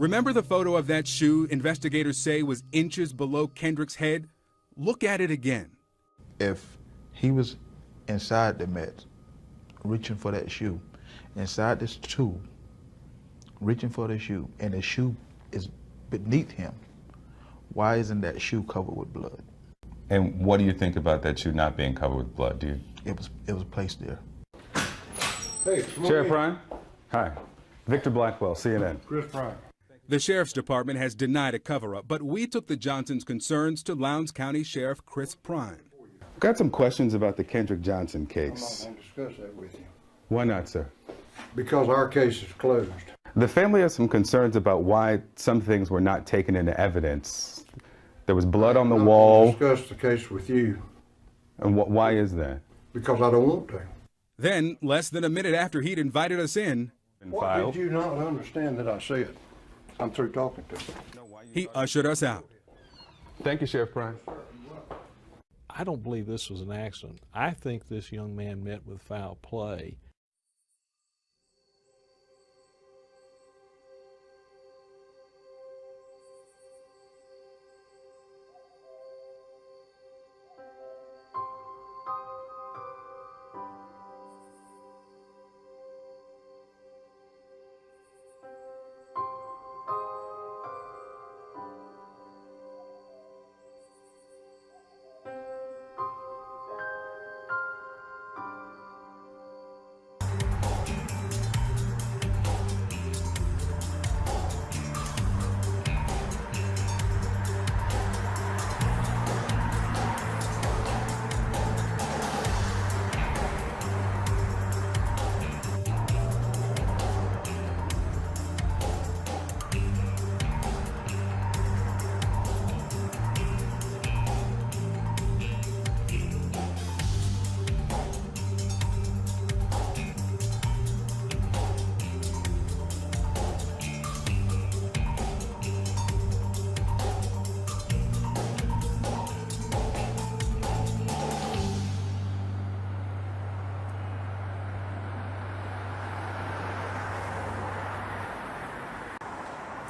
Remember the photo of that shoe investigators say was inches below Kendrick's head? Look at it again. If he was inside the Met, reaching for that shoe, inside this tube, reaching for the shoe, and the shoe is beneath him, why isn't that shoe covered with blood? And what do you think about that shoe not being covered with blood? Do you? It was placed there. Hey, Sheriff Prime? Hi. Victor Blackwell, CNN. Chris Prime. The Sheriff's Department has denied a cover-up, but we took the Johnsons' concerns to Lowndes County Sheriff Chris Prime. Got some questions about the Kendrick Johnson case. I'm not going to discuss that with you. Why not, sir? Because our case is closed. The family has some concerns about why some things were not taken into evidence. There was blood on the wall. I'm not going to discuss the case with you. And why is that? Because I don't want to. Then, less than a minute after he'd invited us in, What did you not understand that I said? I'm through talking to you. he ushered us out. Thank you, Sheriff Prime. I don't believe this was an accident. I think this young man met with foul play.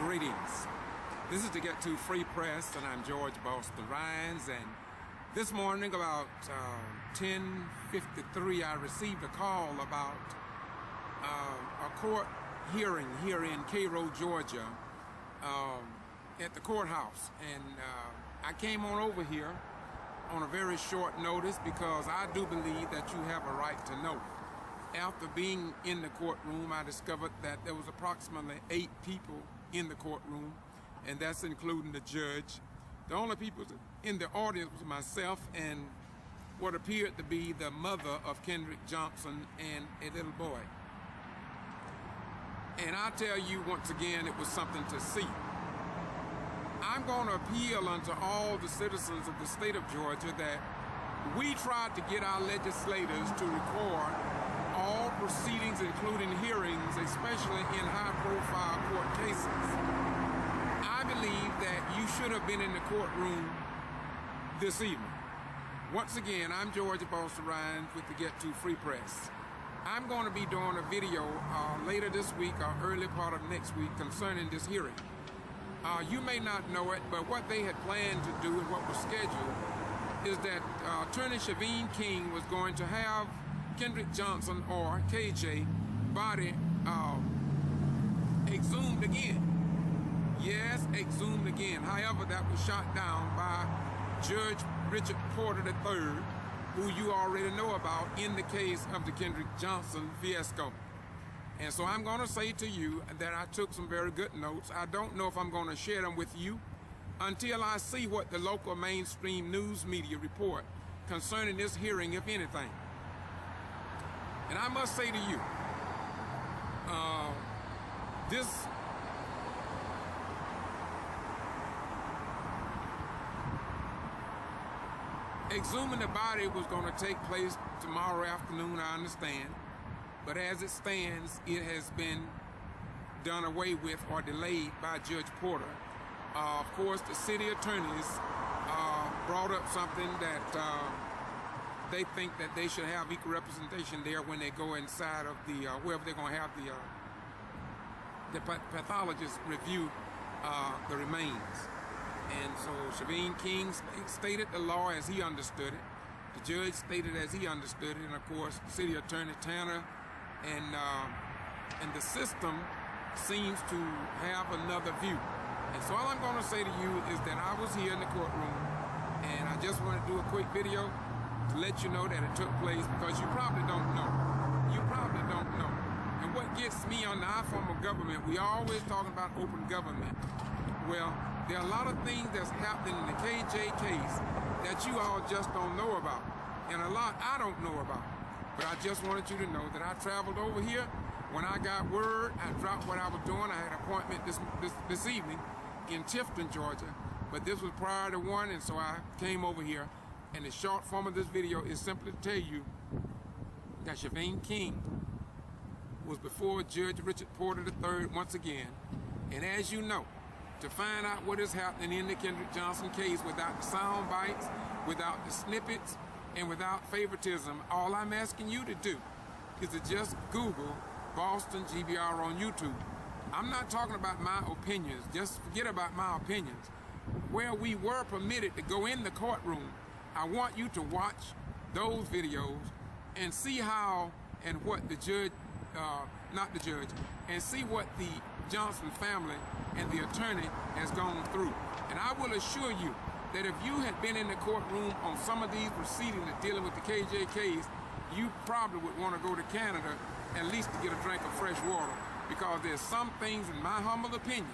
Greetings. This is to get to Free Press, and I'm George Boston-Rhines. And this morning, about 10:53, I received a call about a court hearing here in Cairo, Georgia, at the courthouse. And I came on over here on a very short notice because I do believe that you have a right to know. After being in the courtroom, I discovered that there was approximately 8 people in the courtroom, and that's including the judge. The only people in the audience was myself and what appeared to be the mother of Kendrick Johnson and a little boy. And I tell you once again, it was something to see. I'm going to appeal unto all the citizens of the state of Georgia that we tried to get our legislators to record all proceedings, including hearings, especially in high-profile court cases. I believe that you should have been in the courtroom this evening. Once again, I'm George Boston-Rhines with the Get To Free Press. I'm going to be doing a video later this week or early part of next week concerning this hearing. You may not know it, but what they had planned to do and what was scheduled is that Attorney Shaveen King was going to have Kendrick Johnson, or KJ, body exhumed again. Yes, exhumed again. However, that was shot down by Judge Richard Porter III, who you already know about in the case of the Kendrick Johnson fiasco. And so I'm going to say to you that I took some very good notes. I don't know if I'm going to share them with you until I see what the local mainstream news media report concerning this hearing, if anything. And I must say to you, this exhuming the body was going to take place tomorrow afternoon, I understand. But as it stands, it has been done away with or delayed by Judge Porter. Of course, the city attorneys brought up something that they think that they should have equal representation there when they go inside of the, wherever they're going to have the pathologist review the remains. And so Shaveen King stated the law as he understood it. The judge stated as he understood it, and of course, City Attorney Tanner and the system seems to have another view. And so all I'm going to say to you is that I was here in the courtroom, and I just want to do a quick video to let you know that it took place, because you probably don't know. You probably don't know. And what gets me on our form of government, we always talking about open government. Well, there are a lot of things that's happening in the KJ case that you all just don't know about, and a lot I don't know about. But I just wanted you to know that I traveled over here. When I got word, I dropped what I was doing. I had an appointment this evening in Tifton, Georgia, but this was prior to 1, and so I came over here. And the short form of this video is simply to tell you that Shaveen King was before Judge Richard Porter III once again. And as you know, to find out what is happening in the Kendrick Johnson case without the sound bites, without the snippets, and without favoritism, all I'm asking you to do is to just Google Boston G.B.R. on YouTube. I'm not talking about my opinions. Just forget about my opinions. Where we were permitted to go in the courtroom, I want you to watch those videos and see how and what the judge, not the judge, and see what the Johnson family and the attorney has gone through. And I will assure you that if you had been in the courtroom on some of these proceedings dealing with the KJ case, you probably would want to go to Canada at least to get a drink of fresh water, because there's some things, in my humble opinion,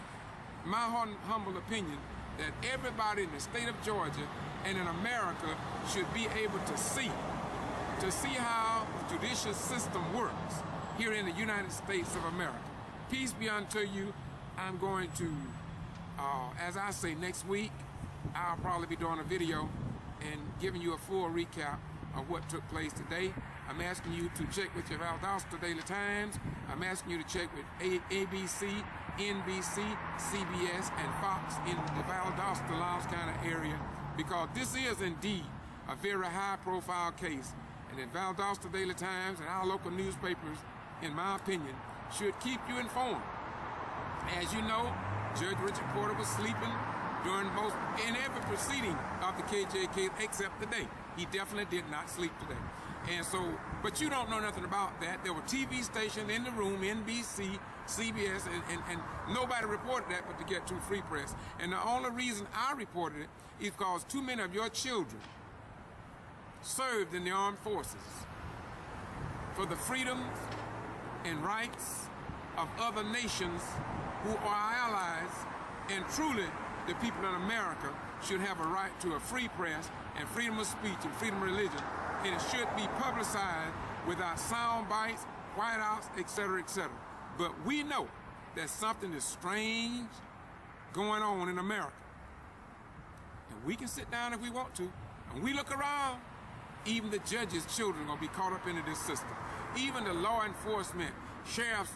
that everybody in the state of Georgia and in America should be able to see how the judicial system works here in the United States of America. Peace be unto you. I'm going to, as I say, next week, I'll probably be doing a video and giving you a full recap of what took place today. I'm asking you to check with your Valdosta Daily Times. I'm asking you to check with ABC, NBC, CBS, and Fox in the Valdosta, Lowndes County area, because this is indeed a very high-profile case. And the Valdosta Daily Times and our local newspapers, in my opinion, should keep you informed. As you know, Judge Richard Porter was sleeping in every proceeding of the KJ case except today. He definitely did not sleep today. And so, but you don't know nothing about that. There were TV stations in the room, NBC, CBS, and nobody reported that but to get to Free Press. And the only reason I reported it is because too many of your children served in the armed forces for the freedoms and rights of other nations who are our allies, and truly the people in America should have a right to a free press and freedom of speech and freedom of religion, and it should be publicized without sound bites, whiteouts, etc., etc. But we know that something is strange going on in America. And we can sit down if we want to, and we look around, even the judges' children are going to be caught up into this system. Even the law enforcement, sheriffs,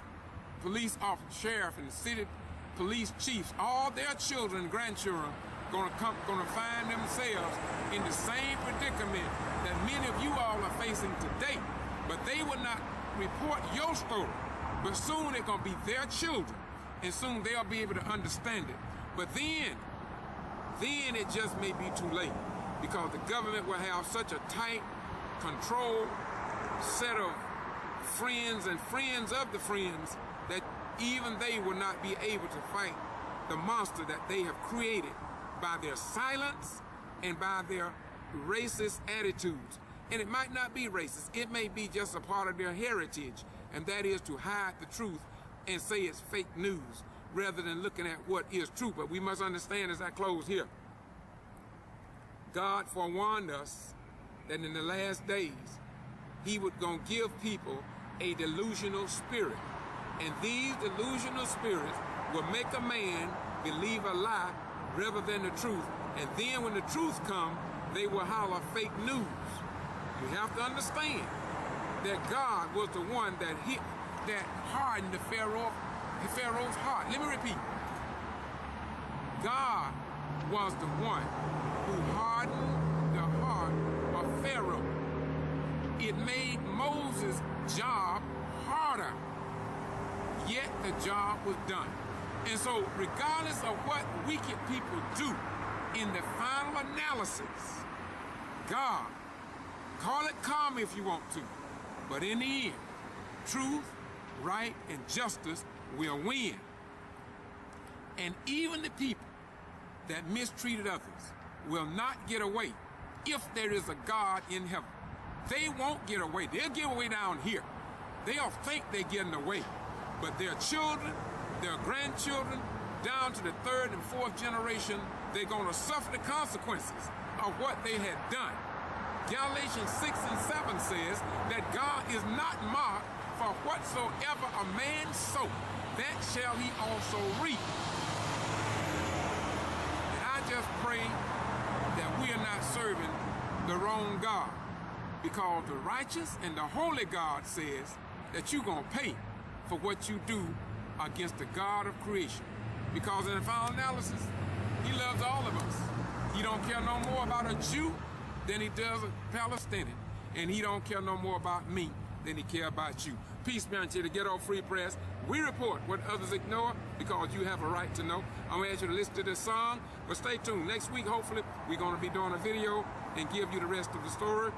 police officers, sheriff, and the city police chiefs, all their children and grandchildren going to find themselves in the same predicament that many of you all are facing today. But they will not report your story. But soon they're going to be their children, and soon they'll be able to understand it. But then it just may be too late, because the government will have such a tight, controlled set of friends and friends of the friends that even they will not be able to fight the monster that they have created by their silence and by their racist attitudes. And it might not be racist. It may be just a part of their heritage, and that is to hide the truth and say it's fake news rather than looking at what is true. But we must understand, as I close here, God forewarned us that in the last days he would gonna give people a delusional spirit, and these delusional spirits will make a man believe a lie rather than the truth. And then when the truth comes, they will holler fake news. You have to understand that God was the one that hardened the Pharaoh's heart. Let me repeat. God was the one who hardened the heart of Pharaoh. It made Moses' job harder. Yet the job was done. And so regardless of what wicked people do, in the final analysis, God, call it karma if you want to, but in the end, truth, right, and justice will win. And even the people that mistreated others will not get away if there is a God in heaven. They won't get away. They'll get away down here. They'll think they're getting away, but their children, their grandchildren, down to the third and fourth generation, they're going to suffer the consequences of what they had done. Galatians 6 and 7 says that God is not mocked, for whatsoever a man sow, that shall he also reap. And I just pray that we are not serving the wrong God, because the righteous and the holy God says that you're going to pay for what you do against the God of creation. Because in the final analysis, he loves all of us. He don't care no more about a Jew than he does a Palestinian. And he don't care no more about me than he care about you. Peace be unto you, the Ghetto Free Press. We report what others ignore because you have a right to know. I'm going to ask you to listen to this song, but stay tuned. Next week, hopefully, we're going to be doing a video and give you the rest of the story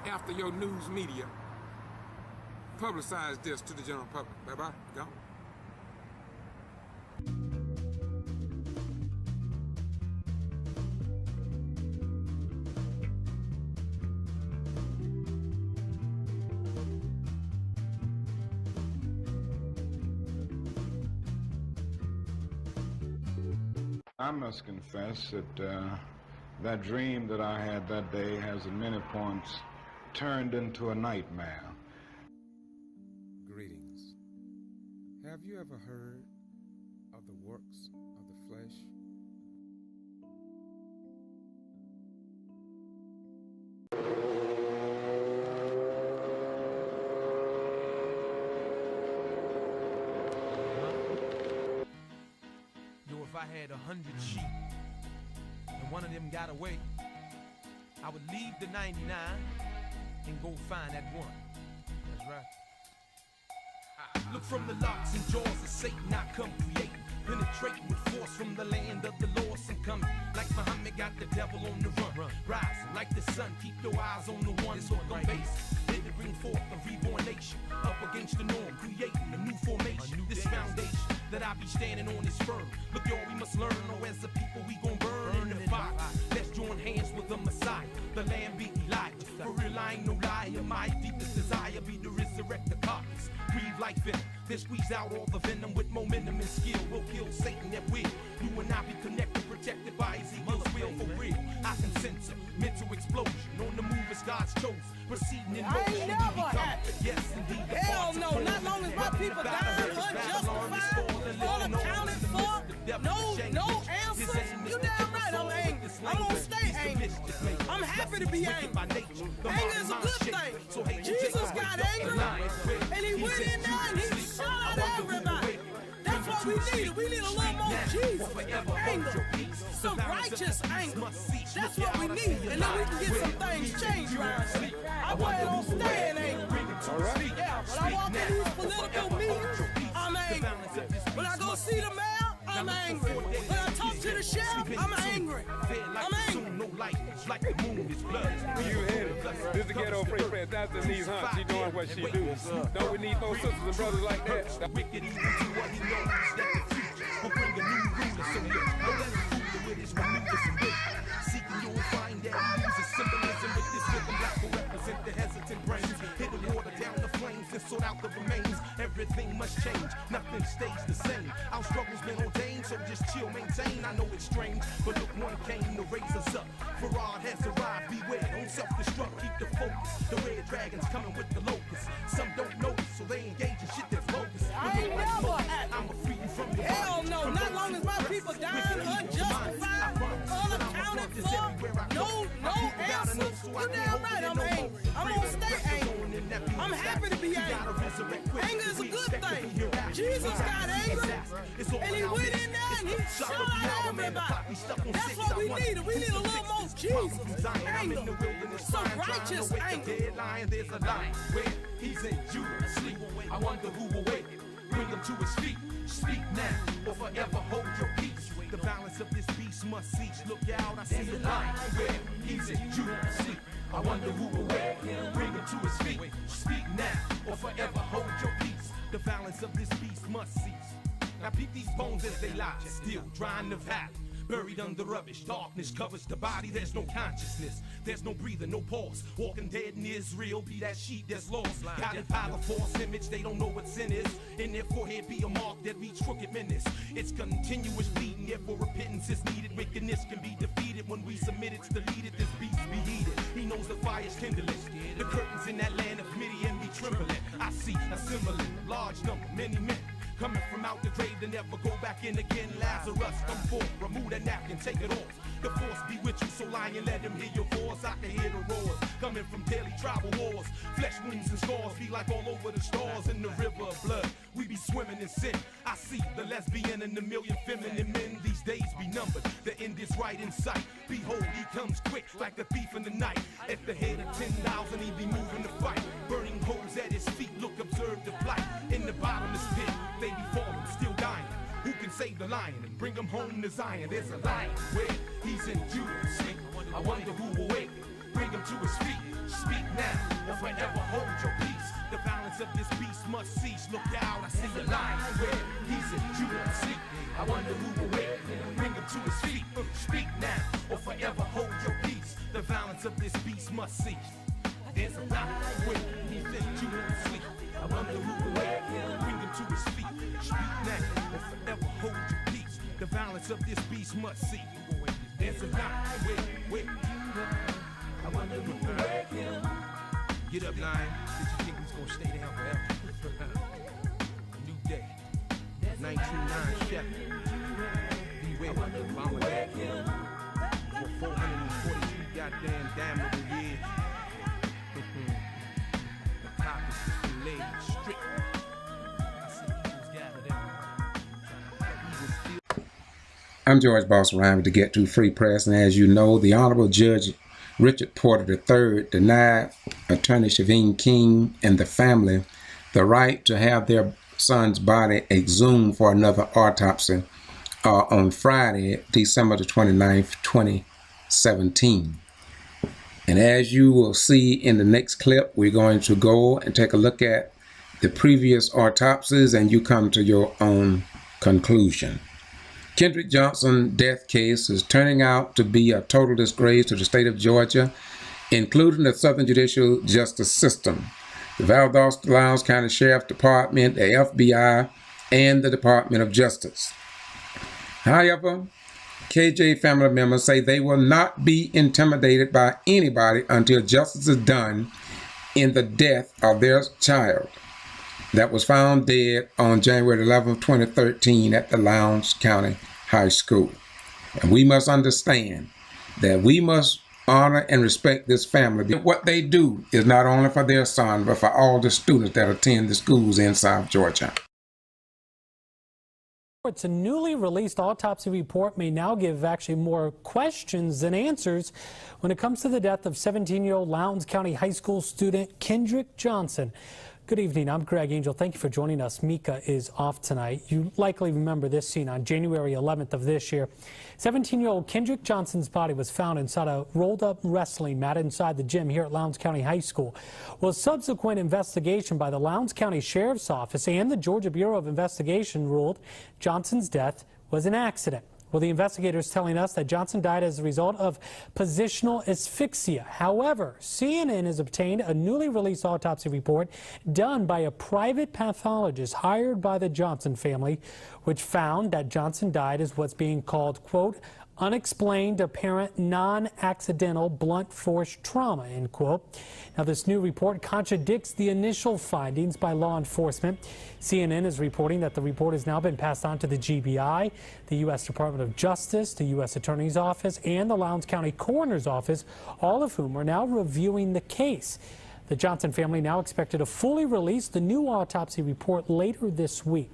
after your news media publicize this to the general public. Bye-bye. Go. I must confess that that dream that I had that day has at many points turned into a nightmare. Greetings. Have you ever heard of the works of the flesh? If I had 100 sheep and one of them got away, I would leave the 99 and go find that one. That's right. Look from the locks and jaws of Satan, I come creating, penetrating with force from the land of the lost. I'm coming like Muhammad got the devil on the run. Rising like the sun, keep your eyes on the one. It's on base. Let it bring forth a reborn nation, up against the norm, creating a new formation. This foundation that I be standing on is firm. Look, y'all, we must learn. Oh, as a people, we gon' burn in the fire. Let's join hands with the Messiah. The Lamb be Elijah. For real, I ain't no liar. My deepest desire be to resurrect the carcass. Breathe like venom, then squeeze out all the venom with momentum and skill. We'll kill Satan at will. You and I be connected, protected by Ezekiel's will for real. I can sense a mental explosion on the move as God's chosen. Proceeding in motion. I ain't never had it. Yes, indeed. Hell no, not long as my people dying unjustified, unaccounted for, no answers. You damn right I'm angry. I'm gonna stay angry. I'm happy to be angry. Anger is a good thing. Jesus got angry, and he went in there and he shot out everybody. That's what we need. We need a little more Jesus anger, some righteous anger. That's what we need, and then we can get some things changed around here. I plan on staying angry. Yeah, when I walk in these political meetings, I'm angry. When I go see the mayor, I'm angry. When I talk to the sheriff, I'm angry. I'm angry. You hit it. This is the Ghetto Free Press. That's Denise Hunt. She doing what she do. Don't we need more sisters and brothers like that? Wicked evil to what he knows that the future will bring a new ruler. So look, don't let him fool you with his maneuvers and wisdom. Seeking you will find that he uses symbolism with this rhythm that will represent the hesitant brains. Hit the water down the flames and sort out the remains. Everything must change, nothing stays the same. Our struggles been ordained, so just chill, maintain. I know it's strange, but look, one came to raise us up. Farad has arrived, beware, don't self-destruct, keep the focus. The red dragon's coming with the locusts. Some don't notice, so they engage in shit that's bogus. I ain't never had I'm a free you from the hell no, not long as my people dying unjustified, unaccounted for, no answers. You damn right I'm angry. I'm gonna stay angry. I'm happy to be angry. Anger is a good thing. Jesus got angry, and he went in there and he shot out everybody. That's what we need. We need a little more Jesus anger, some righteous anger. There's a lion where he's in Judah asleep. I wonder who will wake him. When bring him to his feet. Speak now, or forever hold your peace. The balance of this beast must cease. Look out, I see a lion where he's in Judicial. I wonder who will wake him, bring him to his feet. Speak now, or forever hold your peace. The balance of this beast must cease. Now peep these bones as they lie, still drying the valley. Buried under rubbish, darkness covers the body. There's no consciousness, there's no breathing, no pulse. Walking dead in Israel, be that sheep that's lost. Guided by the false image, they don't know what sin is. In their forehead be a mark that reach crooked menace. It's continuous bleeding, therefore repentance is needed. Wickedness can be defeated when we submit it's deleted. This beast be heated, he knows the fire's kindling. The curtains in that land of Midian be trembling. I see a similar large number, many men coming from out the grave to never go back in again. Lazarus, come forth, remove that napkin, take it off. The force be with you, so lion, let him hear your voice. I can hear the roars coming from daily tribal wars. Flesh wounds and scars be like all over the stars in the river of blood. We be swimming in sin. I see the lesbian and the million feminine men. These days be numbered, the end is right in sight. Behold, he comes quick like the thief in the night. At the head of 10,000, he be moving to fight. Burning holes at his feet, look, observe the plight. In the bottomless pit, they be falling, still dying. Who can save the lion and bring him home to Zion? There's a lion where he's in Judicial. I wonder who will wake, bring him to his feet. Speak now, or forever hold your peace. The balance of this beast must cease. Look out, I see a lion where he's in Judicial. I wonder who will wake, bring him to his feet. Speak now, or forever hold your peace. The balance of this beast must cease. There's a lion where he's in Judicial. I wonder who will wake, bring him to his feet. Speak now, or forever hold your peace. The balance of this beast must cease. There's a lion where I wonder who will wake him. Get up, lion. Did you think we was gonna stay down forever? A new day. 1909 Shepherd. Beware, follow that. For 443 goddamn damnable years. The topic is laid strict. I see eagles gathered everywhere. I'm George Boss Ryan with the Get To Free Press, and as you know, the Honorable Judge Richard Porter III denied attorney Shaveen King and the family the right to have their son's body exhumed for another autopsy on Friday, December the 29th, 2017. And as you will see in the next clip, we're going to go and take a look at the previous autopsies, and you come to your own conclusion. Kendrick Johnson death case is turning out to be a total disgrace to the state of Georgia, including the Southern Judicial Justice System, the Valdosta-Lowndes County Sheriff's Department, the FBI, and the Department of Justice. However, KJ family members say they will not be intimidated by anybody until justice is done in the death of their child that was found dead on January 11, 2013 at the Lowndes County High School. And we must understand that we must honor and respect this family. What they do is not only for their son, but for all the students that attend the schools in South Georgia. It's a newly released autopsy report may now give actually more questions than answers when it comes to the death of 17-year-old Lowndes County High School student Kendrick Johnson. Good evening, I'm Greg Angel. Thank you for joining us. Mika is off tonight. You likely remember this scene on January 11th of this year. 17-year-old Kendrick Johnson's body was found inside a rolled-up wrestling mat inside the gym here at Lowndes County High School. Well, subsequent investigation by the Lowndes County Sheriff's Office and the Georgia Bureau of Investigation ruled Johnson's death was an accident. Well, the investigators telling us that Johnson died as a result of positional asphyxia. However, CNN has obtained a newly released autopsy report done by a private pathologist hired by the Johnson family, which found that Johnson died as what's being called, quote, unexplained apparent non-accidental blunt force trauma, end quote. Now, this new report contradicts the initial findings by law enforcement. CNN is reporting that the report has now been passed on to the GBI, the U.S. Department of Justice, the U.S. Attorney's Office, and the Lowndes County Coroner's Office, all of whom are now reviewing the case. The Johnson family now expected to fully release the new autopsy report later this week.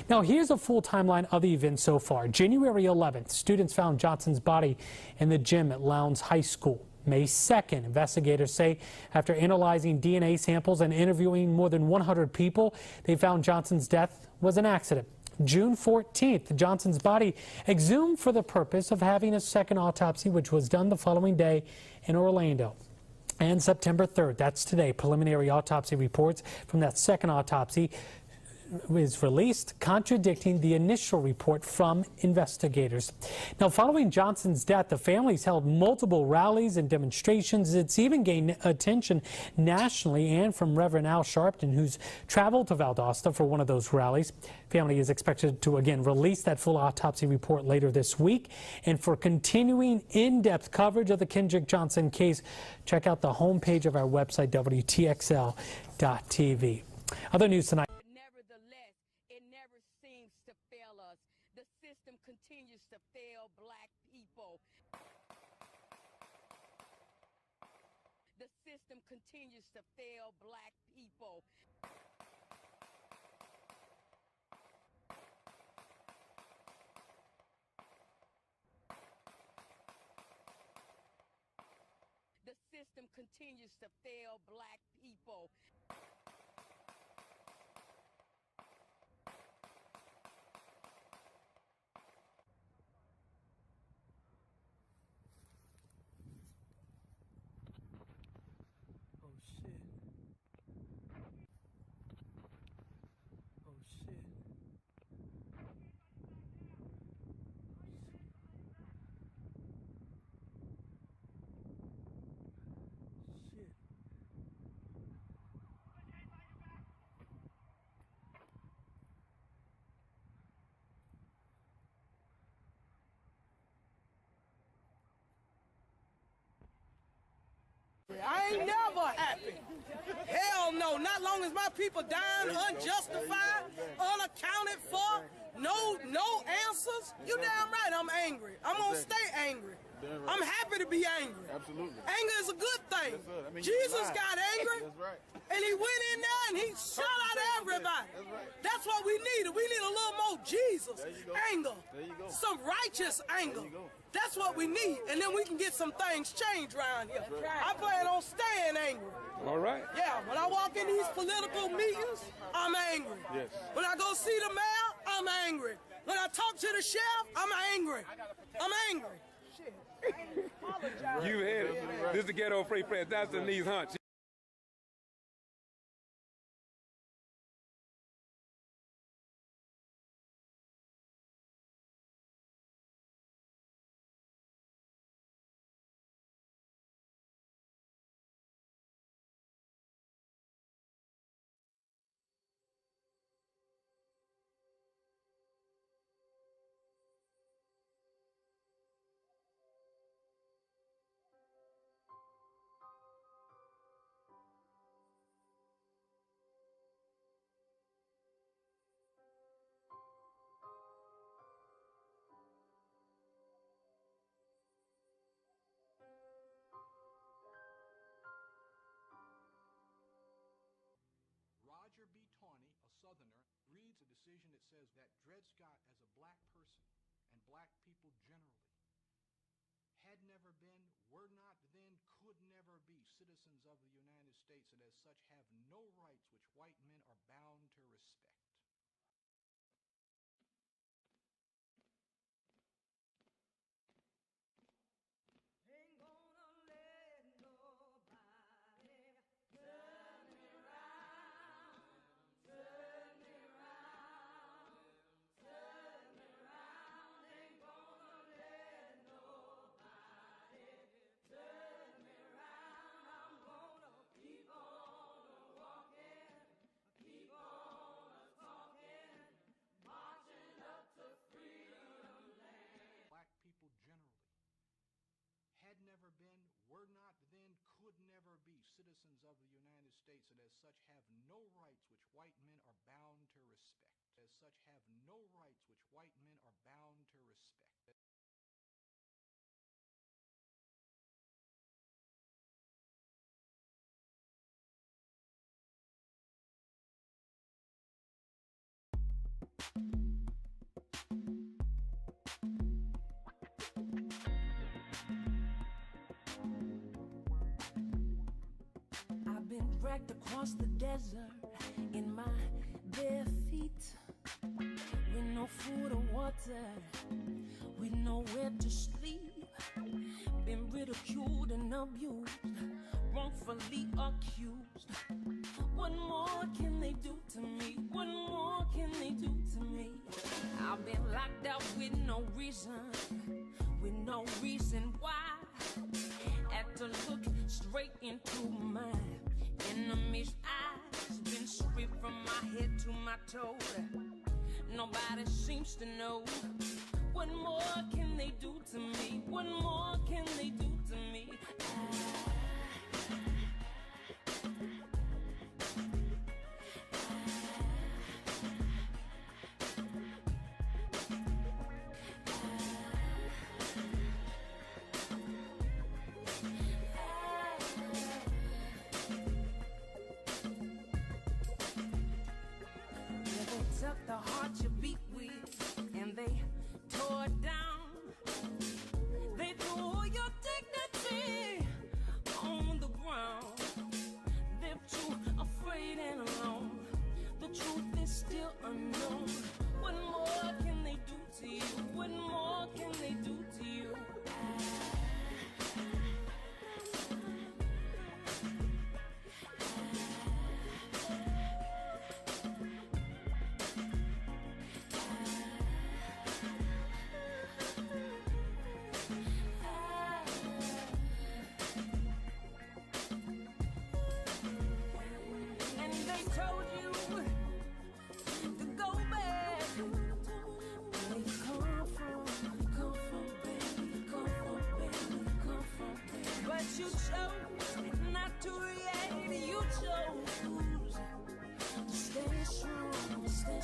Now, here's a full timeline of the event so far. January 11th, students found Johnson's body in the gym at Lowndes High School. May 2nd. Investigators say after analyzing DNA samples and interviewing more than 100 people, they found Johnson's death was an accident. June 14th, Johnson's body exhumed for the purpose of having a second autopsy, which was done the following day in Orlando. And September 3rd, that's today, preliminary autopsy reports from that second autopsy was released, contradicting the initial report from investigators. Now, following Johnson's death, the families held multiple rallies and demonstrations. It's even gained attention nationally, and from Reverend Al Sharpton, who's traveled to Valdosta for one of those rallies. Family is expected to again release that full autopsy report later this week. And for continuing in-depth coverage of the Kendrick Johnson case, check out the homepage of our website, WTXL.tv. Other news tonight. The system continues to fail black people. The system continues to fail black people. The system continues to fail black people. I ain't never happy. Hell no, not long as my people dying unjustified, unaccounted for, no answers. You damn right I'm angry. I'm gonna stay angry. I'm happy to be angry. Absolutely. Anger is a good thing. Jesus got angry, and he went in there and he shut out everybody. That's what we needed. We need a little more Jesus anger, some righteous anger. That's what we need, and then we can get some things changed around here. I plan on staying angry. All right. Yeah, when I walk in these political meetings, I'm angry. Yes. When I go see the mayor, I'm angry. When I talk to the sheriff, I'm angry. I'm angry. Shit. You heard it. This is the Ghetto Free Press. That's Denise Hunt. Roger B. Tawney, a Southerner, reads a decision that says that Dred Scott, as a black person, and black people generally, had never been, were not then, could never be citizens of the United States, and as such have no rights which white men are bound to respect. Ain't gonna let nobody turn me around, turn me around, turn me around. Ain't gonna let nobody turn me around. I'm gonna keep on walking, keep on talking, marching up to freedom land. Black people generally had never been, were not then, could never be citizens of the United States, and as such have no rights which white men are bound to respect. As such have no rights which white men are bound to respect. dragged across the desert in my bare feet, with no food or water, with nowhere to sleep. Been ridiculed and abused, wrongfully accused. What more can they do to me? What more can they do to me? I've been locked out with no reason why. Had to look straight into my enemy's eyes. Been stripped from my head to my toes. Nobody seems to know. What more can they do to me? What more can they do to me? Took the heart you beat with and they tore it down. They threw your dignity on the ground. They're too afraid and alone. The truth is still unknown. What more can they do to you? What more can they do to you? You chose not to react. You chose to stay strong, baby, stay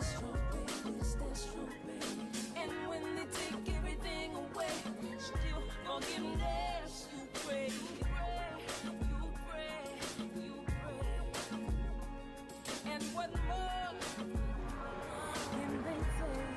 strong, baby, stay strong, baby. And when they take everything away, still forgiveness you pray, you pray, you pray. And what more can they take?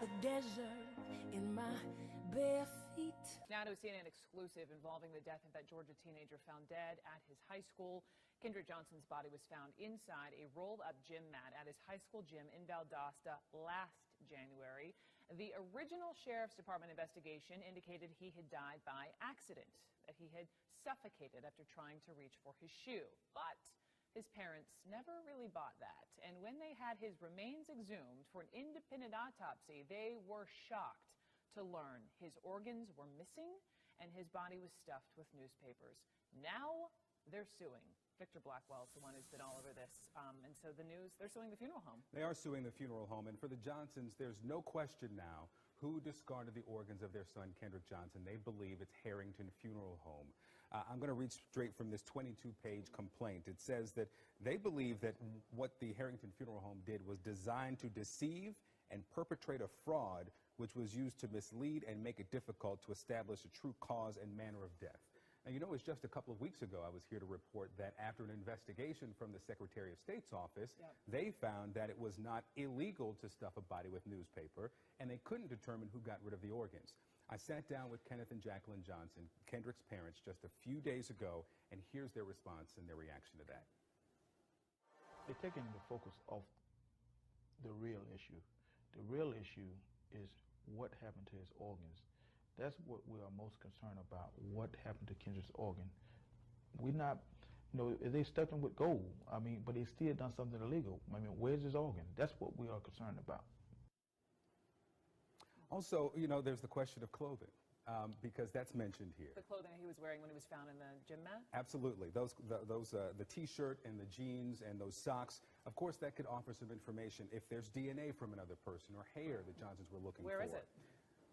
The desert in my bare feet. Now to a CNN exclusive involving the death of that Georgia teenager found dead at his high school. Kendrick Johnson's body was found inside a rolled-up gym mat at his high school gym in Valdosta last January. The original Sheriff's Department investigation indicated he had died by accident, that he had suffocated after trying to reach for his shoe. But his parents never really bought that, and when they had his remains exhumed for an independent autopsy, they were shocked to learn his organs were missing and his body was stuffed with newspapers. Now they're suing. Victor Blackwell's the one who's been all over this, and so the news, they're suing the funeral home. They are suing the funeral home, and for the Johnsons, there's no question now who discarded the organs of their son, Kendrick Johnson. They believe it's Harrington Funeral Home. I'm going to read straight from this 22-page complaint. It says that they believe that what the Harrington Funeral Home did was designed to deceive and perpetrate a fraud which was used to mislead and make it difficult to establish a true cause and manner of death. Now, you know, it's just a couple of weeks ago I was here to report that after an investigation from the Secretary of State's office, they found that it was not illegal to stuff a body with newspaper, and they couldn't determine who got rid of the organs. I sat down with Kenneth and Jacqueline Johnson, Kendrick's parents, just a few days ago, and here's their response and their reaction to that. They're taking the focus off the real issue. The real issue is what happened to his organs. That's what we are most concerned about, what happened to Kendrick's organ. We're not, you know, they stuck him with gold, I mean, but they still done something illegal. I mean, where's his organ? That's what we are concerned about. Also, you know, there's the question of clothing. because that's mentioned here. The clothing that he was wearing when he was found in the gym mat? Absolutely. The T-shirt and the jeans and those socks, of course, that could offer some information if there's DNA from another person or hair that Johnsons were looking for. Where is it?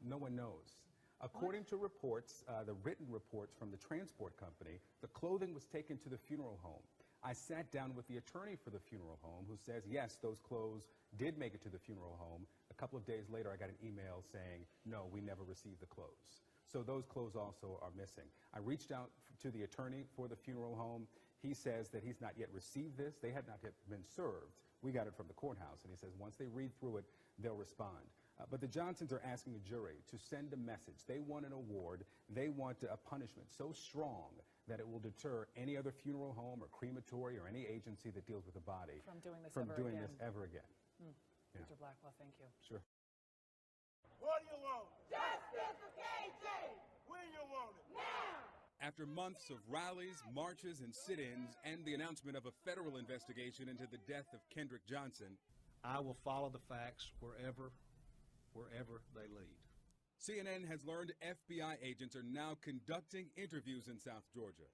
No one knows. According to reports, the written reports from the transport company, the clothing was taken to the funeral home. I sat down with the attorney for the funeral home who says, yes, those clothes did make it to the funeral home. A couple of days later, I got an email saying, no, we never received the clothes. So those clothes also are missing. I reached out to the attorney for the funeral home. He says that he's not yet received this. They have not yet been served. We got it from the courthouse, and he says once they read through it, they'll respond. But the Johnsons are asking the jury to send a message. They want an award. They want a punishment so strong that it will deter any other funeral home or crematory or any agency that deals with the body From doing this ever again. Yeah. Mr. Blackwell, thank you. Sure. What do you want? Justice for KJ! When you want it? Now! After months of rallies, marches, and sit-ins, and the announcement of a federal investigation into the death of Kendrick Johnson, I will follow the facts wherever they lead. CNN has learned FBI agents are now conducting interviews in South Georgia.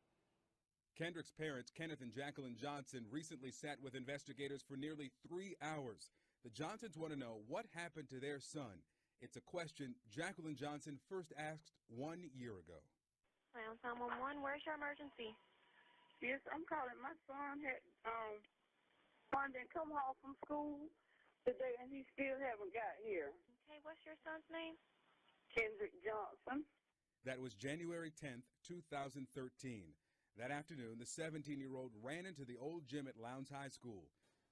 Kendrick's parents, Kenneth and Jacqueline Johnson, recently sat with investigators for nearly 3 hours. The Johnsons want to know what happened to their son. It's a question Jacqueline Johnson first asked 1 year ago. 911, where's your emergency? Yes, I'm calling. My son had didn't come home from school today, and he still haven't got here. Okay, what's your son's name? Kendrick Johnson. That was January 10th, 2013. That afternoon, the 17-year-old ran into the old gym at Lowndes High School.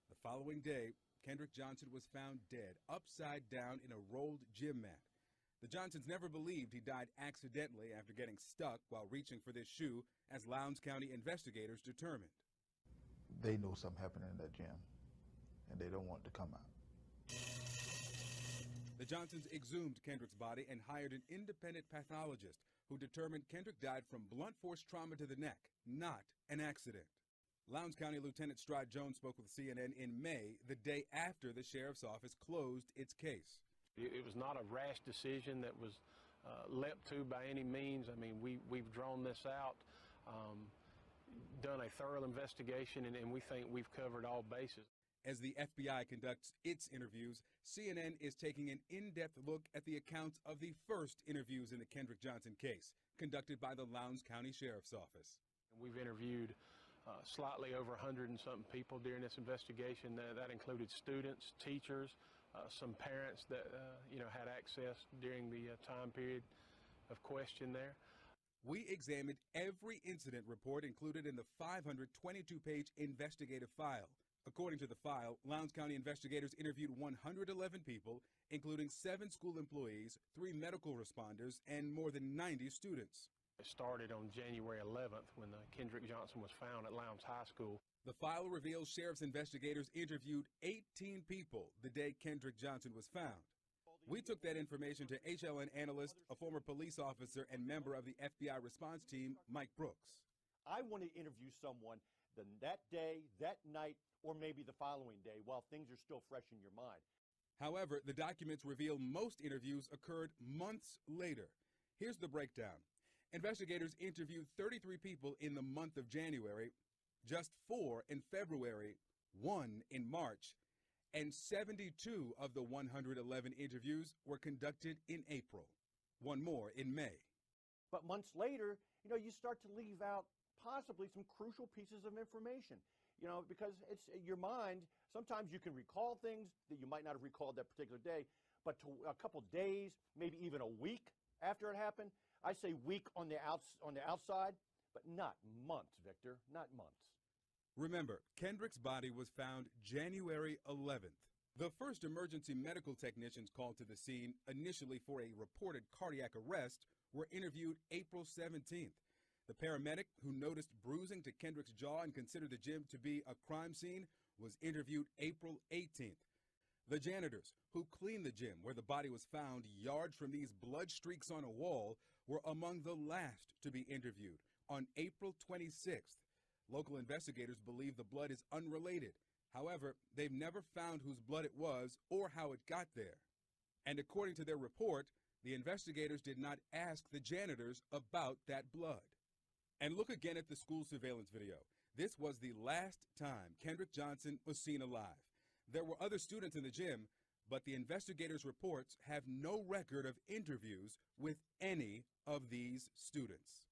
The following day, Kendrick Johnson was found dead, upside down in a rolled gym mat. The Johnsons never believed he died accidentally after getting stuck while reaching for this shoe, as Lowndes County investigators determined. They know something happened in that gym, and they don't want it to come out. The Johnsons exhumed Kendrick's body and hired an independent pathologist who determined Kendrick died from blunt force trauma to the neck, not an accident. Lowndes County Lieutenant Stride Jones spoke with CNN in May, the day after the sheriff's office closed its case. It was not a rash decision that was leapt to by any means. I mean, we've drawn this out, done a thorough investigation, and we think we've covered all bases. As the FBI conducts its interviews, CNN is taking an in-depth look at the accounts of the first interviews in the Kendrick Johnson case, conducted by the Lowndes County Sheriff's Office. We've interviewed slightly over 100 and something people during this investigation. That included students, teachers, some parents that had access during the time period of question there. We examined every incident report included in the 522-page investigative file. According to the file, Lowndes County investigators interviewed 111 people, including 7 school employees, 3 medical responders, and more than 90 students. It started on January 11th when Kendrick Johnson was found at Lowndes High School. The file reveals sheriff's investigators interviewed 18 people the day Kendrick Johnson was found. We took that information to HLN analyst, a former police officer, and member of the FBI response team, Mike Brooks. I want to interview someone that day, that night, or maybe the following day while things are still fresh in your mind. However, the documents reveal most interviews occurred months later. Here's the breakdown. Investigators interviewed 33 people in the month of January, just 4 in February, 1 in March, and 72 of the 111 interviews were conducted in April, 1 more in May. But months later, you start to leave out possibly some crucial pieces of information. Because it's your mind, sometimes you can recall things that you might not have recalled that particular day, but to a couple days, maybe even a week after it happened, I say week on the outside, but not months, Victor, not months. Remember, Kendrick's body was found January 11th. The first emergency medical technicians called to the scene initially for a reported cardiac arrest were interviewed April 17th. The paramedic who noticed bruising to Kendrick's jaw and considered the gym to be a crime scene was interviewed April 18th. The janitors who cleaned the gym where the body was found yards from these blood streaks on a wall were among the last to be interviewed on April 26th. Local investigators believe the blood is unrelated. However, they've never found whose blood it was or how it got there. And according to their report, The investigators did not ask the janitors about that blood. And look again at the school surveillance video. This was the last time Kendrick Johnson was seen alive. There were other students in the gym, but the investigators' reports have no record of interviews with any of these students.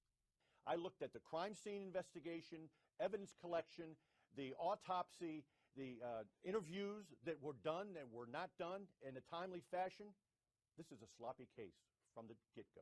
I looked at the crime scene investigation, evidence collection, the autopsy, the interviews that were done and were not done in a timely fashion. This is a sloppy case from the get-go.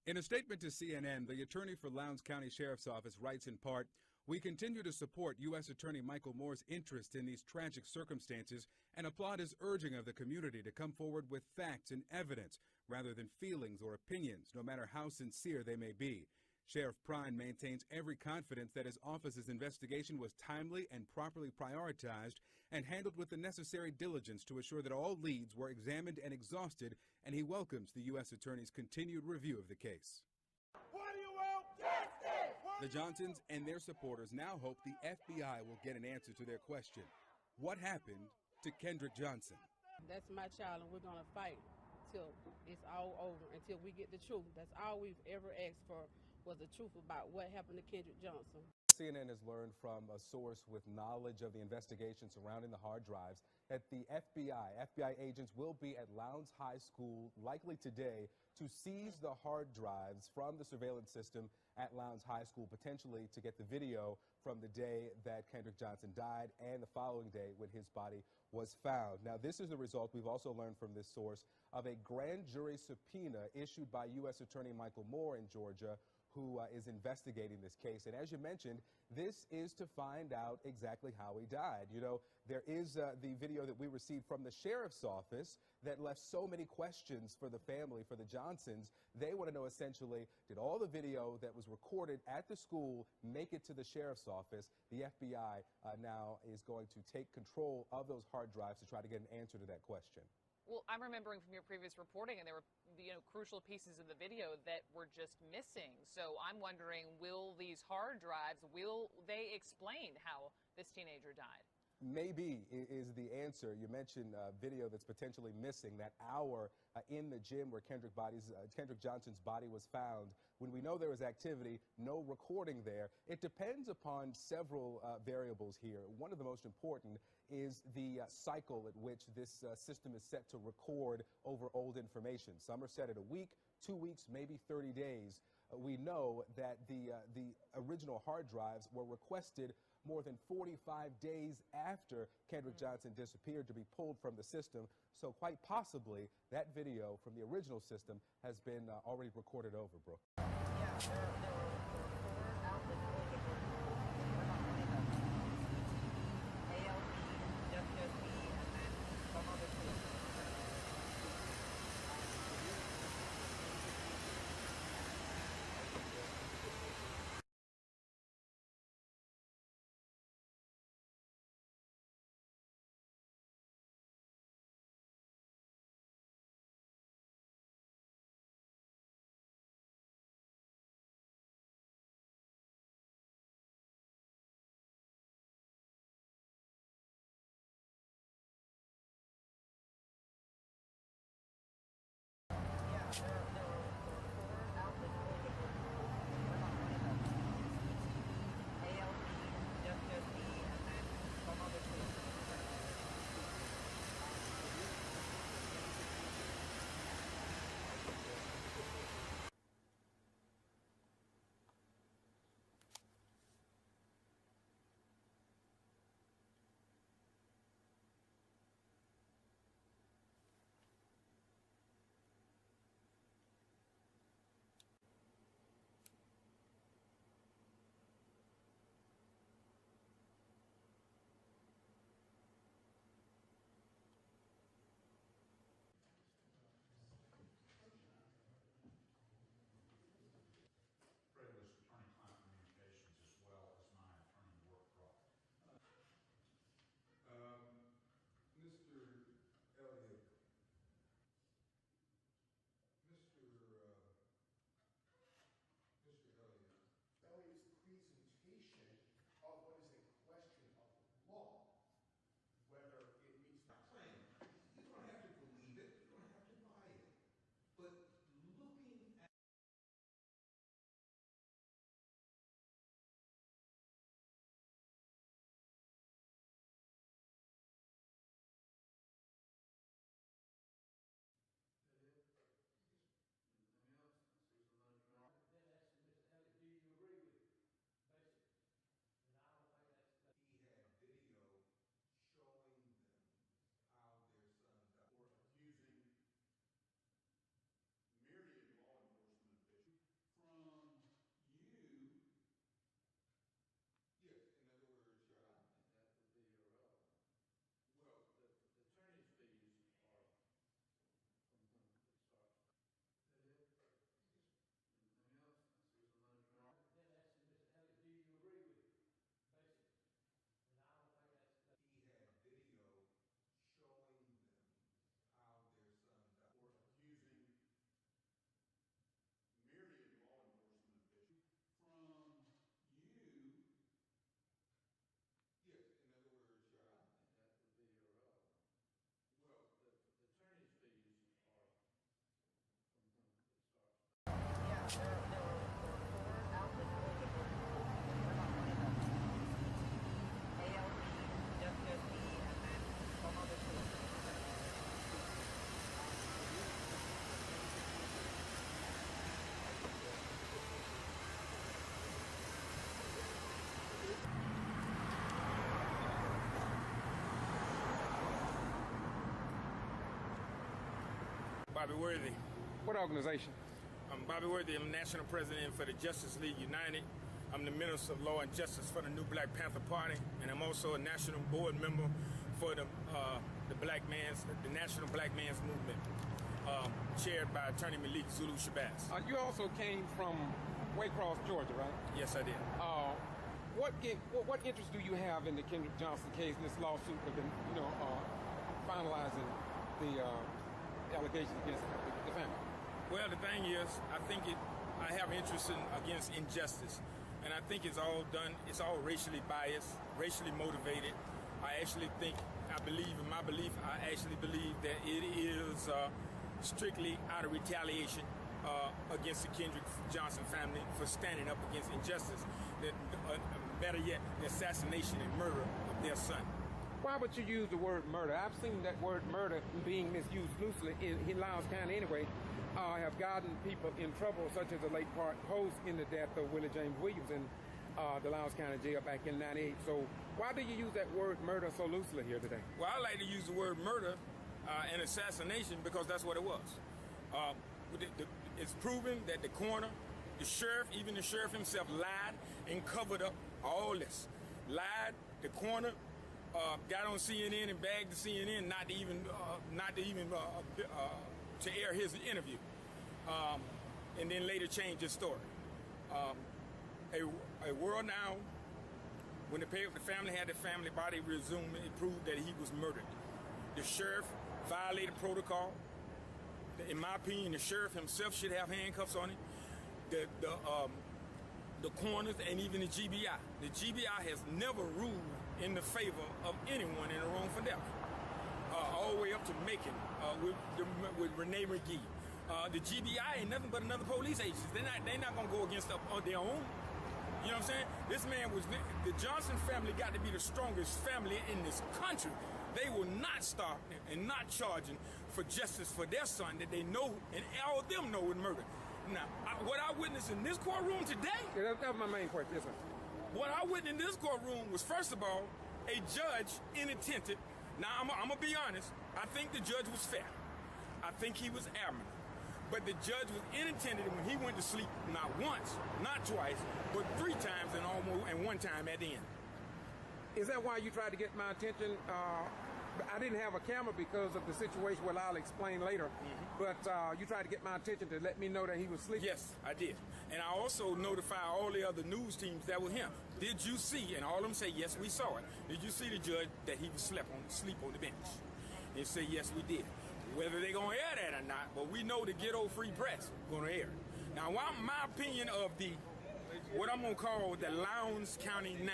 In a statement to CNN, the attorney for Lowndes County Sheriff's Office writes in part, "We continue to support U.S. Attorney Michael Moore's interest in these tragic circumstances and applaud his urging of the community to come forward with facts and evidence rather than feelings or opinions, no matter how sincere they may be. Sheriff Prine maintains every confidence that his office's investigation was timely and properly prioritized and handled with the necessary diligence to assure that all leads were examined and exhausted, and he welcomes the U.S. Attorney's continued review of the case." What do you want? Justice! The Johnsons and their supporters now hope the FBI will get an answer to their question. What happened to Kendrick Johnson? That's my child, and we're going to fight till it's all over, until we get the truth. That's all we've ever asked for, was the truth about what happened to Kendrick Johnson. CNN has learned from a source with knowledge of the investigation surrounding the hard drives that the FBI agents will be at Lowndes High School likely today to seize the hard drives from the surveillance system at Lowndes High School, potentially to get the video from the day that Kendrick Johnson died and the following day when his body was found. Now, this is the result, we've also learned from this source, of a grand jury subpoena issued by U.S. Attorney Michael Moore in Georgia, who is investigating this case. And as you mentioned, this is to find out exactly how he died. You know, there is the video that we received from the sheriff's office that left so many questions for the family, for the Johnsons. They want to know essentially, did all the video that was recorded at the school make it to the sheriff's office? The FBI now is going to take control of those hard drives to try to get an answer to that question. Well, I'm remembering from your previous reporting, and there were, crucial pieces of the video that were just missing. So I'm wondering, will these hard drives, will they explain how this teenager died? Maybe is the answer. You mentioned video that's potentially missing, that hour in the gym where Kendrick Johnson's body was found. When we know there was activity, no recording there. It depends upon several variables here. One of the most important is the cycle at which this system is set to record over old information. Some are set at a week, 2 weeks, maybe 30 days. We know that the original hard drives were requested more than 45 days after Kendrick Johnson disappeared to be pulled from the system. So quite possibly that video from the original system has been already recorded over, Brooke. Bobby Worthy. What organization? I'm Bobby Worthy. I'm National President for the Justice League United. I'm the Minister of Law and Justice for the New Black Panther Party, and I'm also a national board member for the National Black Man's Movement, chaired by Attorney Malik Zulu Shabazz. You also came from Waycross, Georgia, right? Yes, I did. What interest do you have in the Kendrick Johnson case and this lawsuit that been, finalizing the allegations against the family? Well, the thing is, I have interest against injustice, and I think it's all racially biased, racially motivated. I actually believe that it is strictly out of retaliation against the Kendrick Johnson family for standing up against injustice, better yet, the assassination and murder of their son. Why would you use the word murder? I've seen that word murder being misused loosely in Lowndes County anyway, have gotten people in trouble, such as the late Park Host in the death of Willie James Williams in the Lowndes County Jail back in '98. So why do you use that word murder so loosely here today? Well, I like to use the word murder and assassination because that's what it was. It's proven that the coroner, the sheriff, even the sheriff himself lied and covered up all this. Lied, the coroner got on CNN and begged the CNN not to air his interview, and then later changed his story. A world now, when the family had the family body resumed, it proved that he was murdered. The sheriff violated protocol. In my opinion, the sheriff himself should have handcuffs on him. The coroners and even the G.B.R. The G.B.R. has never ruled in the favor of anyone in a wrongful death. All the way up to Macon with Renee McGee. The G.B.I. ain't nothing but another police agency. They're not gonna go against their own. You know what I'm saying? This man the Johnson family got to be the strongest family in this country. They will not stop and not charging for justice for their son that they know and all of them know was murdered. Now, what I witnessed in this courtroom today. Yeah, that was my main question. Yes, sir. What I witnessed in this courtroom was, first of all, a judge inattentive. Now, I'm going to be honest. I think the judge was fair. I think he was adamant. But the judge was inattentive when he went to sleep not once, not twice, but 3 times and one time at the end. Is that why you tried to get my attention? I didn't have a camera because of the situation, well, I'll explain later. But you tried to get my attention to let me know that he was sleeping? Yes, I did. And I also notified all the other news teams that were him. Did you see, and all of them say, yes, we saw it. Did you see the judge that he was asleep on the bench? They say, yes, we did. Whether they're going to air that or not, but we know the ghetto free press going to air it. Now, my opinion of what I'm going to call the Lowndes County 9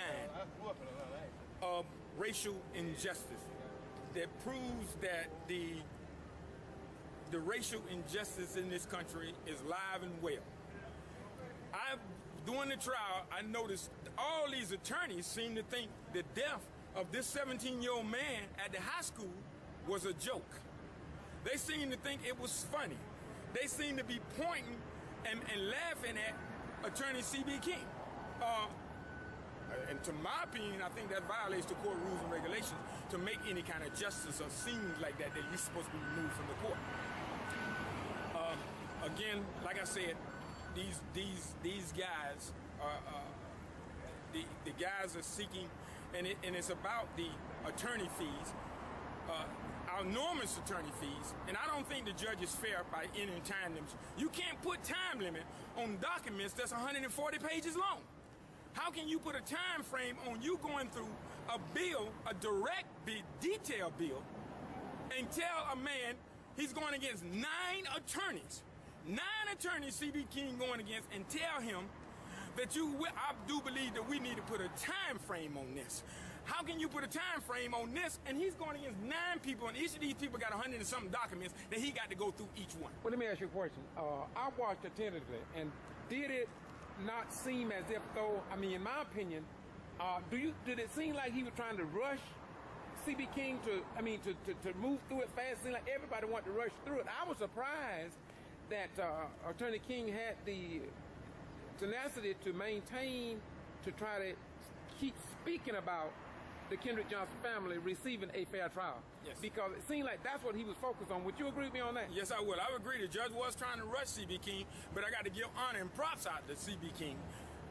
of racial injustice that proves that the racial injustice in this country is live and well. During the trial, I noticed all these attorneys seem to think the death of this 17-year-old man at the high school was a joke. They seem to think it was funny. They seem to be pointing and laughing at Attorney C.B. King. And to my opinion, I think that violates the court rules and regulations to make any kind of justice or scenes like that you're supposed to be removed from the court. Again, like I said, these guys are the guys are seeking, and it's about the attorney fees, our enormous attorney fees, and I don't think the judge is fair by any time limits. You can't put time limit on documents that's 140 pages long. How can you put a time frame on you going through a bill, a direct detailed bill, and tell a man he's going against 9 attorneys? 9 attorneys C.B. King going against, and tell him that I do believe that we need to put a time frame on this. How can you put a time frame on this, and he's going against 9 people, and each of these people got 100 and something documents that he got to go through each one? Well, let me ask you a question. I watched attentively, and did it not seem as if though, I mean, in my opinion, did it seem like he was trying to rush C.B. King to move through it fast? It seemed like everybody wanted to rush through it. I was surprised that Attorney King had the tenacity to maintain, to try to keep speaking about the Kendrick Johnson family receiving a fair trial. Yes. Because it seemed like that's what he was focused on. Would you agree with me on that? Yes, I would. I would agree. The judge was trying to rush C.B. King, but I got to give honor and props out to C.B. King.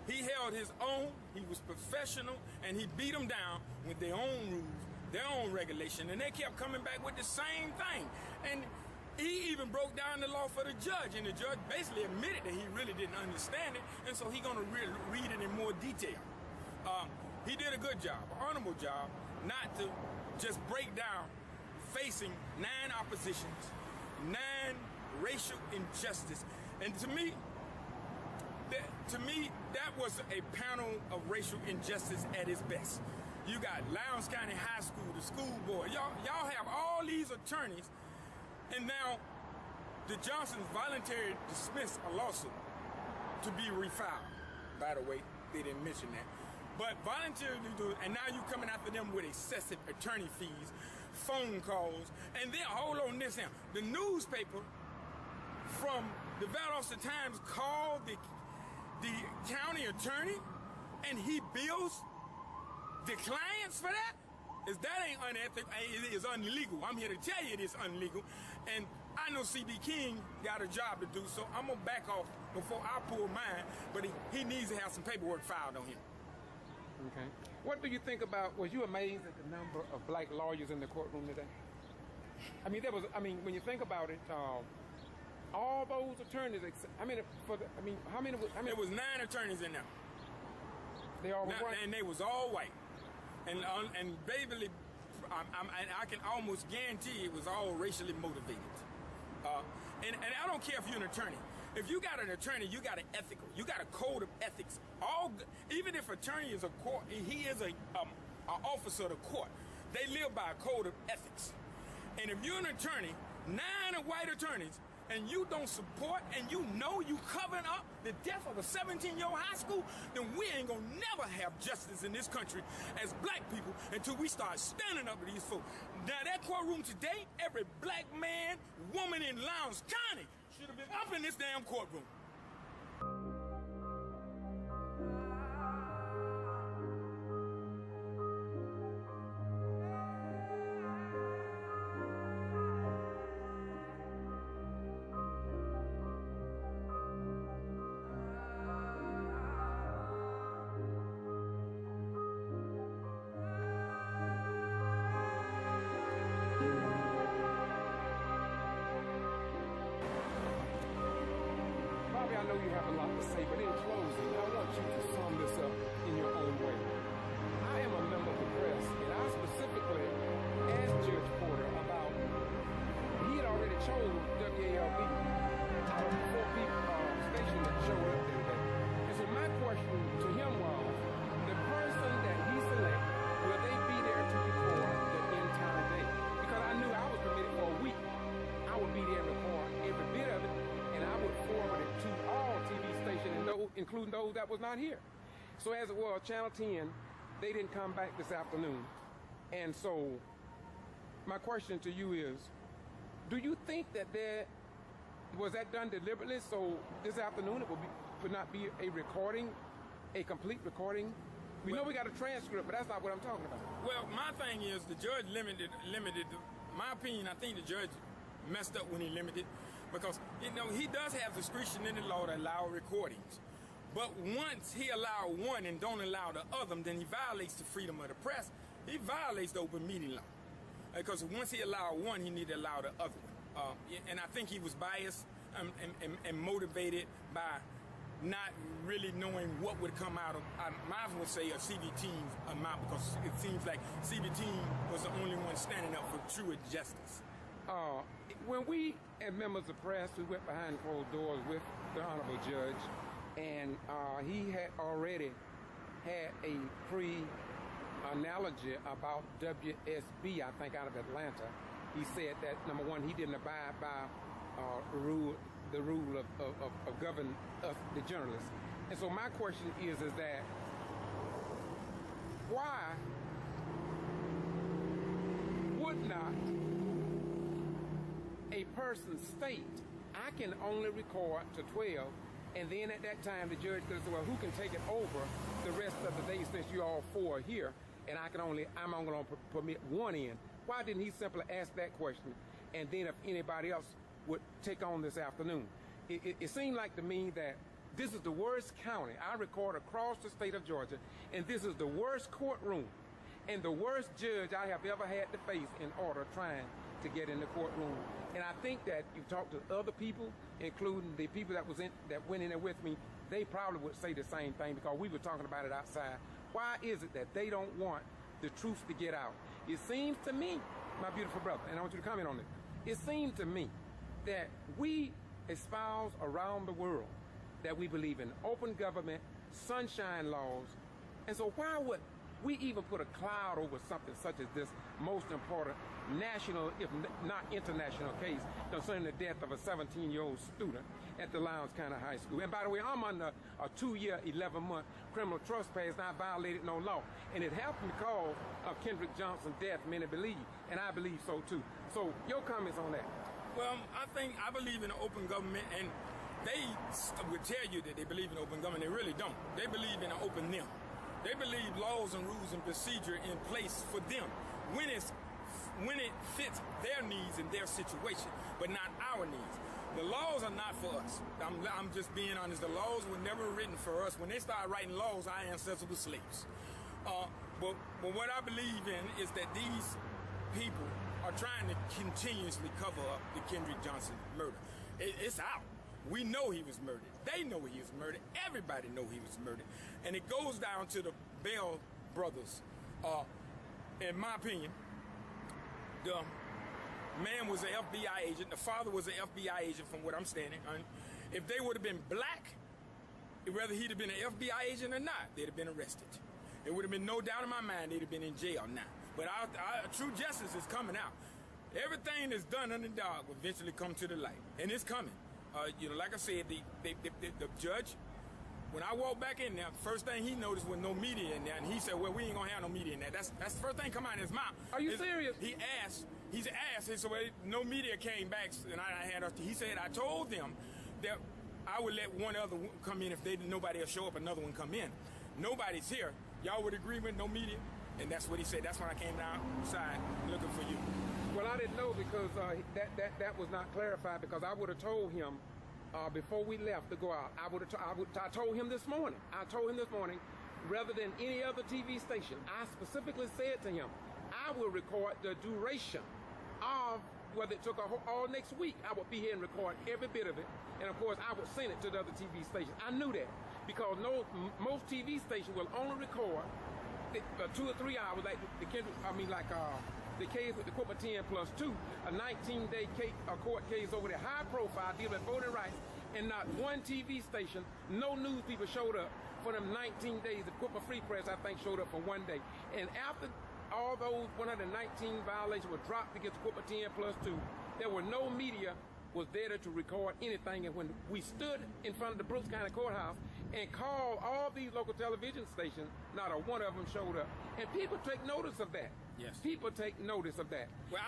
He held his own, he was professional, and he beat them down with their own rules, their own regulation, and they kept coming back with the same thing. And he even broke down the law for the judge, and the judge basically admitted that he really didn't understand it, and so he's going to read it in more detail. He did a good job, an honorable job, not to just break down facing 9 oppositions, 9 racial injustice. And to me, that was a panel of racial injustice at its best. You got Lowndes County High School, the school board. Y'all have all these attorneys, and now the Johnsons voluntarily dismissed a lawsuit to be refiled. By the way, they didn't mention that. But voluntarily do it, and now you're coming after them with excessive attorney fees, phone calls, and then hold on this now. The newspaper from the Valdosta Times called the county attorney, and he bills the clients for that? That ain't unethical, it is illegal. I'm here to tell you it is illegal. And I know C.B. King got a job to do, so I'm gonna back off before I pull mine, but he needs to have some paperwork filed on him. Okay. What do you think about, was you amazed at the number of black lawyers in the courtroom today? I mean, when you think about it, all those attorneys, how many? There was 9 attorneys in there. They all were white? And they was all white. And basically, I can almost guarantee it was all racially motivated. And I don't care if you're an attorney. If you got an attorney, you got an ethical, you got a code of ethics. Even if attorney is a court, he is an officer of the court. They live by a code of ethics. And if you're an attorney, 9 are white attorneys, and you don't support, and you know you covering up the death of a 17-year-old high school, then we ain't gonna never have justice in this country as black people until we start standing up to these folks. Now that courtroom today, every black man, woman in Lowndes County should have been up in this damn courtroom. I know you have a lot to say, but in closing, I want you to sum this up in your own way. I am a member of the press, and I specifically asked Judge Porter about, he had already chose WALB out of 4 people stations that showed up there today. And so my question to him was, the person that he selected, will they be there to record the entire day? Because I knew I was committed for a week. I would be there to record every bit of it, and I would forward it to all TV stations, including those that was not here. So as it was, Channel 10, they didn't come back this afternoon. And so my question to you is, do you think that was that done deliberately? So this afternoon it would not be a recording, a complete recording? We know we got a transcript, but that's not what I'm talking about. Well, my thing is the judge limited, my opinion, I think the judge messed up when he limited, because, he does have discretion in the law to allow recordings. But once he allowed one and don't allow the other, then he violates the freedom of the press. He violates the open meeting law. Because once he allowed one, he need to allow the other one. And I think he was biased and motivated by not really knowing what would come out of, I might as well say, a CBT's amount, because it seems like CBT was the only one standing up for true justice. When we, as members of press, we went behind closed doors with the Honorable Judge, and he had already had a pre-analogy about WSB, I think, out of Atlanta. He said that, number one, he didn't abide by the rule of governing us, the journalists. And so my question is that why would not a person state, I can only record to 12, and then at that time the judge could say, well, who can take it over the rest of the day since you all 4 are here? and I'm only going to permit one in, why didn't he simply ask that question, and then if anybody else would take on this afternoon? It seemed like to me that this is the worst county I record across the state of Georgia, and this is the worst courtroom and the worst judge I have ever had to face in order trying to get in the courtroom. And I think that you talk to other people, including the people that went in there with me, they probably would say the same thing, because we were talking about it outside. Why is it that they don't want the truth to get out? It seems to me, my beautiful brother, and I want you to comment on it, it seems to me that we espouse around the world that we believe in open government, sunshine laws, and so why would we even put a cloud over something such as this most important national, if not international case concerning the death of a 17-year-old student at the Lowndes County High School? And by the way, I'm under a 2-year, 11-month criminal trespass, and I violated no law. And it happened because of Kendrick Johnson's death, many believe, and I believe so too. So your comments on that? Well, I believe in open government, and they would tell you that they believe in open government. They really don't. They believe in an open them. They believe laws and rules and procedure in place for them when it fits their needs and their situation, but not our needs. The laws are not for us. I'm just being honest. The laws were never written for us. When they started writing laws, our ancestors were slaves. But what I believe in is that these people are trying to continuously cover up the Kendrick Johnson murder. It's out. We know he was murdered. They know he was murdered. Everybody know he was murdered. And it goes down to the Bell brothers. In my opinion, the man was an FBI agent. The father was an FBI agent from what I'm standing on. If they would have been black, whether he'd have been an FBI agent or not, they'd have been arrested. There would have been no doubt in my mind they'd have been in jail now. But our true justice is coming out. Everything that's done under the dark will eventually come to the light. And it's coming. Like I said, the judge, when I walked back in there, first thing he noticed was no media in there, and he said, well, we ain't gonna have no media in there. That's the first thing come out of his mouth. Are you serious? He said, well, no media came back, and he said, I told them that I would let one other come in if nobody will show up, another one come in. Nobody's here. Y'all would agree with no media? And that's what he said. That's when I came outside looking for you. Well, I didn't know, because that was not clarified, because I would have told him before we left to go out. I told him this morning. Rather than any other TV station, I specifically said to him, I will record the duration of whether it took all next week. I would be here and record every bit of it, and of course I would send it to the other TV stations. I knew that, because most TV stations will only record 2 or 3 hours, like the case with the Corporate 10+2, a 19-day court case over there, high profile, dealing with voting rights, and not one TV station, no news people showed up for them 19 days. The Corporate Free Press, I think, showed up for 1 day. And after all those 119 violations were dropped against the Corporate 10+2, there were no media was there to record anything. And when we stood in front of the Brooks County Courthouse and called all these local television stations, not a one of them showed up. And people take notice of that. Yes. People take notice of that. Well,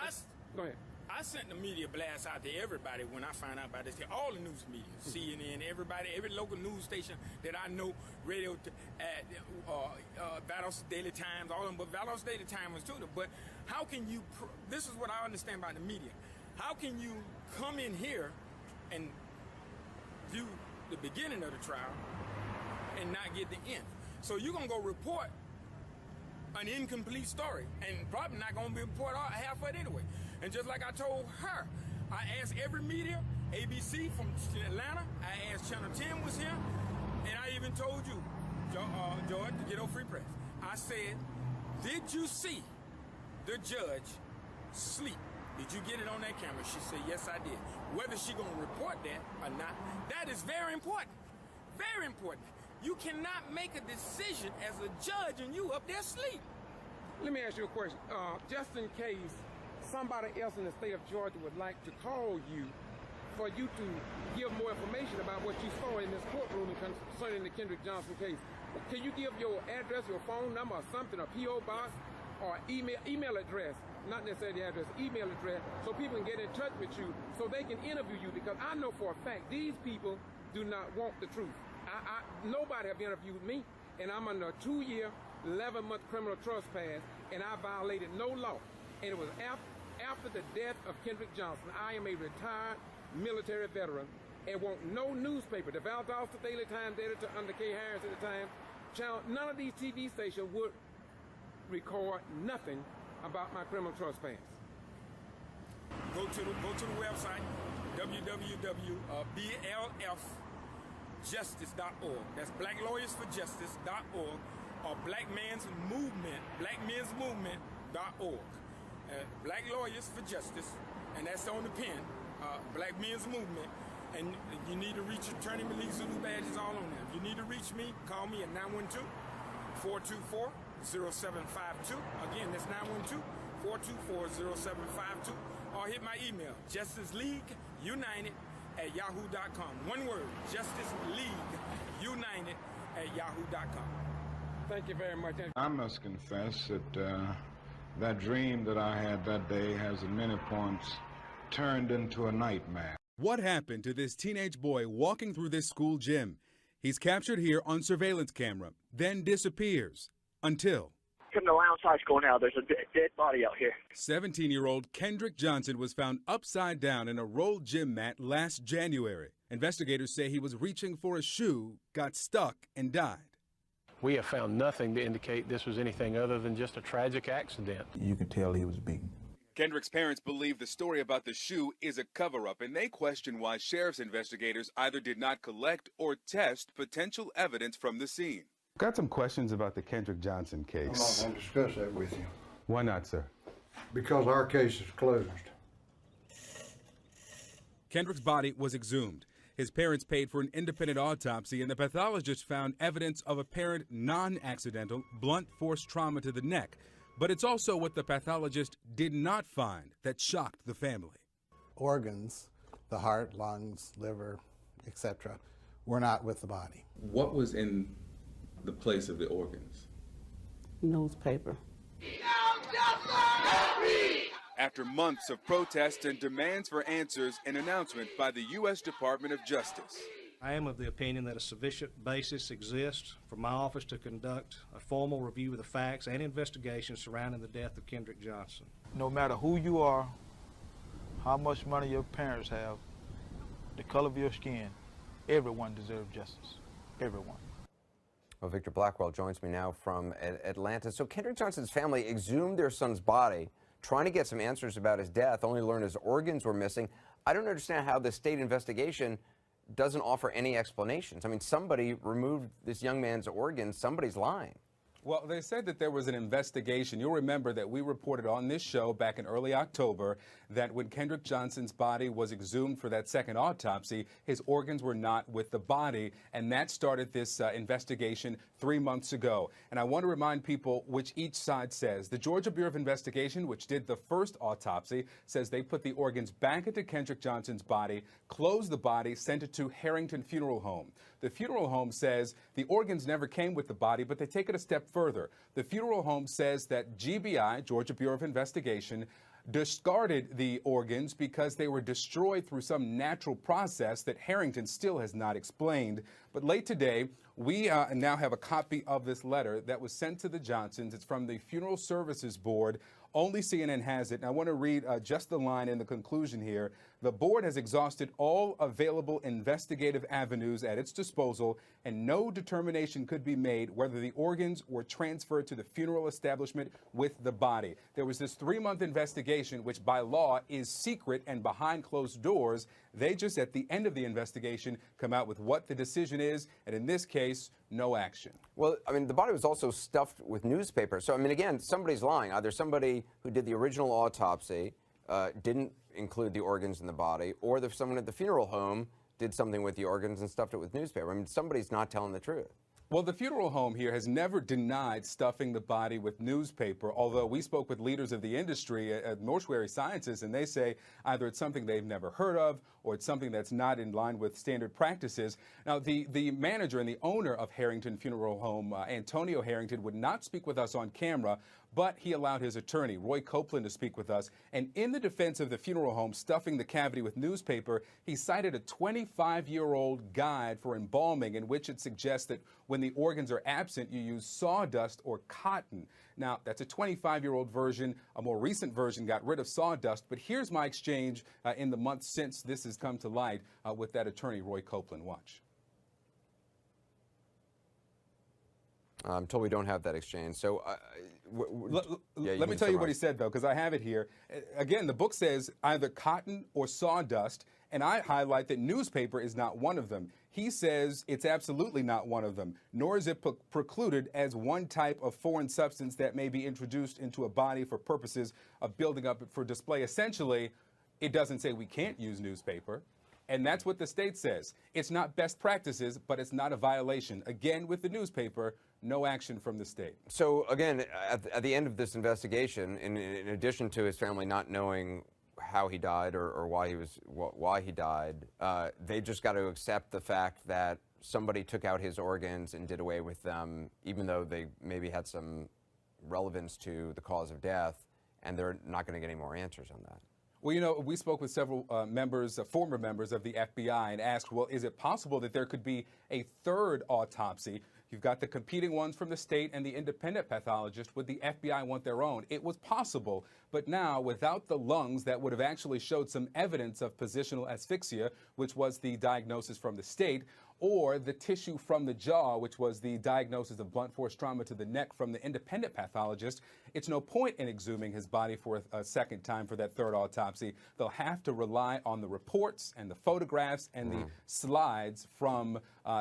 go ahead. I sent the media blast out to everybody when I found out about this. All the news media, CNN, everybody, every local news station that I know, radio, Valdosta Daily Times, all of them, but Valdosta Daily Times was too. But how can you, this is what I understand about the media, how can you come in here and do the beginning of the trial and not get the end? So you're going to go report an incomplete story, and probably not going to be report half of it anyway. And just like I told her, I asked every media, ABC from Atlanta, I asked Channel 10 was here, and I even told you, George, to get on Free Press. I said, did you see the judge sleep? Did you get it on that camera? She said, yes, I did. Whether she going to report that or not, that is very important. Very important. You cannot make a decision as a judge and you up there asleep. Let me ask you a question. Just in case somebody else in the state of Georgia would like to call you for you to give more information about what you saw in this courtroom concerning the Kendrick Johnson case, can you give your address, your phone number or something, a P.O. box or email address, not necessarily the address, email address, so people can get in touch with you so they can interview you? Because I know for a fact these people do not want the truth. Nobody have interviewed me, and I'm under a 2-year, 11-month criminal trespass, and I violated no law. And it was after the death of Kendrick Johnson. I am a retired military veteran and want no newspaper. The Valdosta Daily Times editor under Kay Harris at the time, none of these TV stations would record nothing about my criminal trespass. Go to the website, www.blfjustice.org. That's blacklawyersforjustice.org or blackmensmovement.org. Black Lawyers for Justice, and that's on the pen, Black Men's Movement. And you need to reach Attorney Malik Zulu badges all on there. If you need to reach me, call me at 912-424-0752. Again, that's 912-424-0752. Or hit my email, justiceleagueunited@yahoo.com. One word, justiceleagueunited@yahoo.com. Thank you very much. I must confess that that dream that I had that day has at many points turned into a nightmare. What happened to this teenage boy walking through this school gym? He's captured here on surveillance camera, then disappears until... Come to Lowndes High School now. There's a dead body out here. 17-year-old Kendrick Johnson was found upside down in a rolled gym mat last January. Investigators say he was reaching for a shoe, got stuck, and died. We have found nothing to indicate this was anything other than just a tragic accident. You can tell he was beaten. Kendrick's parents believe the story about the shoe is a cover-up, and they question why sheriff's investigators either did not collect or test potential evidence from the scene. Got some questions about the Kendrick Johnson case. I'm not going to discuss that with you. Why not, sir? Because our case is closed. Kendrick's body was exhumed. His parents paid for an independent autopsy, and the pathologist found evidence of apparent non-accidental blunt force trauma to the neck. But it's also what the pathologist did not find that shocked the family. Organs, the heart, lungs, liver, etc., were not with the body. What was in the place of the organs? Newspaper. After months of protests and demands for answers, an announcement by the U.S. Department of Justice. I am of the opinion that a sufficient basis exists for my office to conduct a formal review of the facts and investigation surrounding the death of Kendrick Johnson. No matter who you are, how much money your parents have, the color of your skin, everyone deserves justice. Everyone. Well, Victor Blackwell joins me now from Atlanta. So Kendrick Johnson's family exhumed their son's body, trying to get some answers about his death, only learned his organs were missing. I don't understand how the state investigation doesn't offer any explanations. I mean, somebody removed this young man's organs. Somebody's lying. Well, they said that there was an investigation. You'll remember that we reported on this show back in early October that when Kendrick Johnson's body was exhumed for that second autopsy, his organs were not with the body, and that started this investigation 3 months ago. And I want to remind people which each side says. The Georgia Bureau of Investigation, which did the first autopsy, says they put the organs back into Kendrick Johnson's body, closed the body, sent it to Harrington Funeral Home. The funeral home says the organs never came with the body, but they take it a step further. The funeral home says that G.B.R, Georgia Bureau of Investigation, discarded the organs because they were destroyed through some natural process that Harrington still has not explained. But late today, we now have a copy of this letter that was sent to the Johnsons. It's from the Funeral Services Board. Only CNN has it. And I want to read just the line in the conclusion here. The board has exhausted all available investigative avenues at its disposal, and no determination could be made whether the organs were transferred to the funeral establishment with the body. There was this 3-month investigation, which by law is secret and behind closed doors. They just, at the end of the investigation, come out with what the decision is, and in this case, no action. Well, I mean, the body was also stuffed with newspaper. So, I mean, again, somebody's lying. Either somebody who did the original autopsy didn't include the organs in the body, or there's someone at the funeral home did something with the organs and stuffed it with newspaper. I mean, somebody's not telling the truth. Well, the funeral home here has never denied stuffing the body with newspaper, although we spoke with leaders of the industry at Mortuary Sciences, and they say either it's something they've never heard of or it's something that's not in line with standard practices. Now, the manager and the owner of Harrington Funeral Home, Antonio Harrington, would not speak with us on camera, but he allowed his attorney, Roy Copeland, to speak with us. And in the defense of the funeral home stuffing the cavity with newspaper, he cited a 25-year-old guide for embalming in which it suggests that when the organs are absent, you use sawdust or cotton. Now, that's a 25-year-old version. A more recent version got rid of sawdust. But here's my exchange in the months since this has come to light with that attorney, Roy Copeland. Watch. I'm told we don't have that exchange. So let me tell you what he said, though, because I have it here. Again, the book says either cotton or sawdust, and I highlight that newspaper is not one of them. He says it's absolutely not one of them, nor is it precluded as one type of foreign substance that may be introduced into a body for purposes of building up for display. Essentially, it doesn't say we can't use newspaper. And that's what the state says. It's not best practices, but it's not a violation. Again, with the newspaper, no action from the state. So again, at the end of this investigation, in addition to his family not knowing how he died or why he died, they just got to accept the fact that somebody took out his organs and did away with them, even though they maybe had some relevance to the cause of death, and they're not going to get any more answers on that. Well, you know, we spoke with several former members of the FBI and asked, well, is it possible that there could be a third autopsy? You've got the competing ones from the state and the independent pathologist. Would the FBI want their own? It was possible, but now without the lungs that would have actually showed some evidence of positional asphyxia, which was the diagnosis from the state, or the tissue from the jaw, which was the diagnosis of blunt force trauma to the neck from the independent pathologist, it's no point in exhuming his body for a second time for that third autopsy. They'll have to rely on the reports and the photographs and the slides from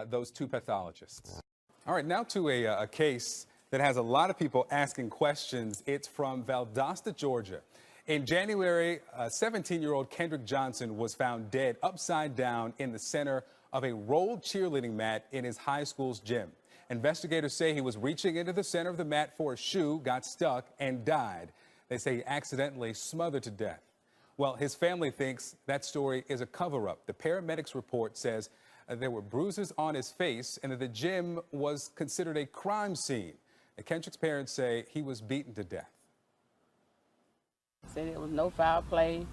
those two pathologists. All right, now to a case that has a lot of people asking questions. It's from Valdosta, Georgia. In January, 17-year-old Kendrick Johnson was found dead upside down in the center of a rolled cheerleading mat in his high school's gym. Investigators say he was reaching into the center of the mat for a shoe, got stuck, and died. They say he accidentally smothered to death. Well, his family thinks that story is a cover-up. The paramedics report says there were bruises on his face and that the gym was considered a crime scene. Kendrick's parents say he was beaten to death. Said it was no foul play.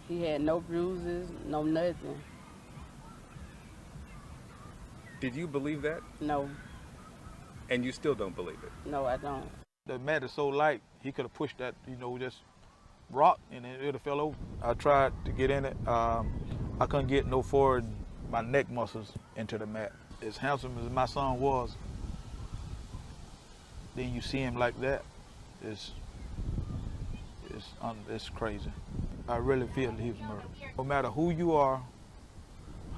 He had no bruises, no nothing. Did you believe that? No. And you still don't believe it? No, I don't. The mat is so light, he could have pushed that, just rock and it would have fell over. I tried to get in it. I couldn't get no forward my neck muscles into the mat. As handsome as my son was, then you see him like that, it's crazy. I really feel he was murdered. No matter who you are,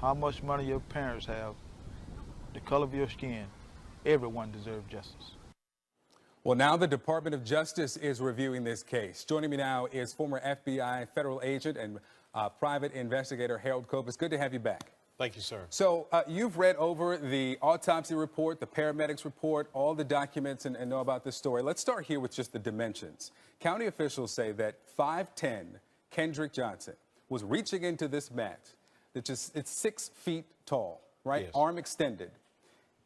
how much money your parents have, the color of your skin, everyone deserves justice. Well, now the Department of Justice is reviewing this case. Joining me now is former FBI federal agent and private investigator Harold Cope. It's good to have you back. Thank you, sir. So you've read over the autopsy report, the paramedics report, all the documents, and know about this story. Let's start here with just the dimensions. County officials say that 5'10" Kendrick Johnson was reaching into this mat. It's 6 feet tall, right? Yes. Arm extended.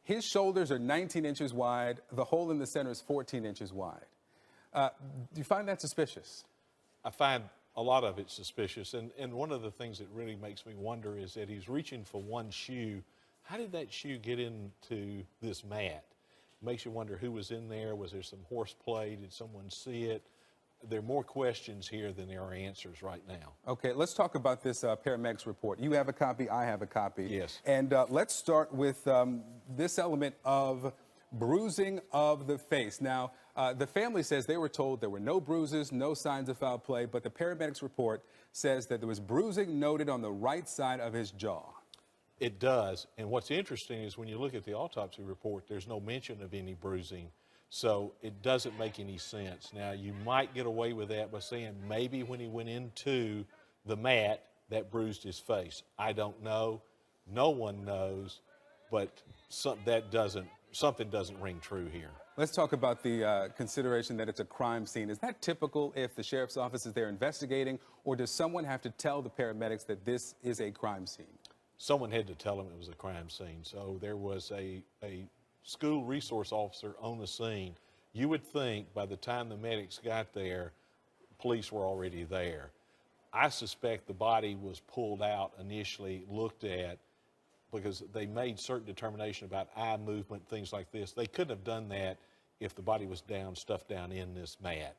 His shoulders are 19 inches wide. The hole in the center is 14 inches wide. Do you find that suspicious? I find a lot of it suspicious. And one of the things that really makes me wonder is that he's reaching for one shoe. How did that shoe get into this mat? It makes you wonder who was in there. Was there some horseplay? Did someone see it? There are more questions here than there are answers right now. Okay, let's talk about this paramedics report. You have a copy, I have a copy. Yes. And let's start with this element of bruising of the face. Now, the family says they were told there were no bruises, no signs of foul play, but the paramedics report says that there was bruising noted on the right side of his jaw. It does. And what's interesting is when you look at the autopsy report, there's no mention of any bruising. So it doesn't make any sense. Now, you might get away with that by saying maybe when he went into the mat, that bruised his face. I don't know. No one knows. But something doesn't ring true here. Let's talk about the consideration that it's a crime scene. Is that typical if the sheriff's office is there investigating, or does someone have to tell the paramedics that this is a crime scene? Someone had to tell them it was a crime scene. So there was a school resource officer on the scene You would think by the time the medics got there, police were already there. I suspect the body was pulled out initially, looked at, because they made certain determination about eye movement, things like this. They couldn't have done that if the body was stuffed down in this mat.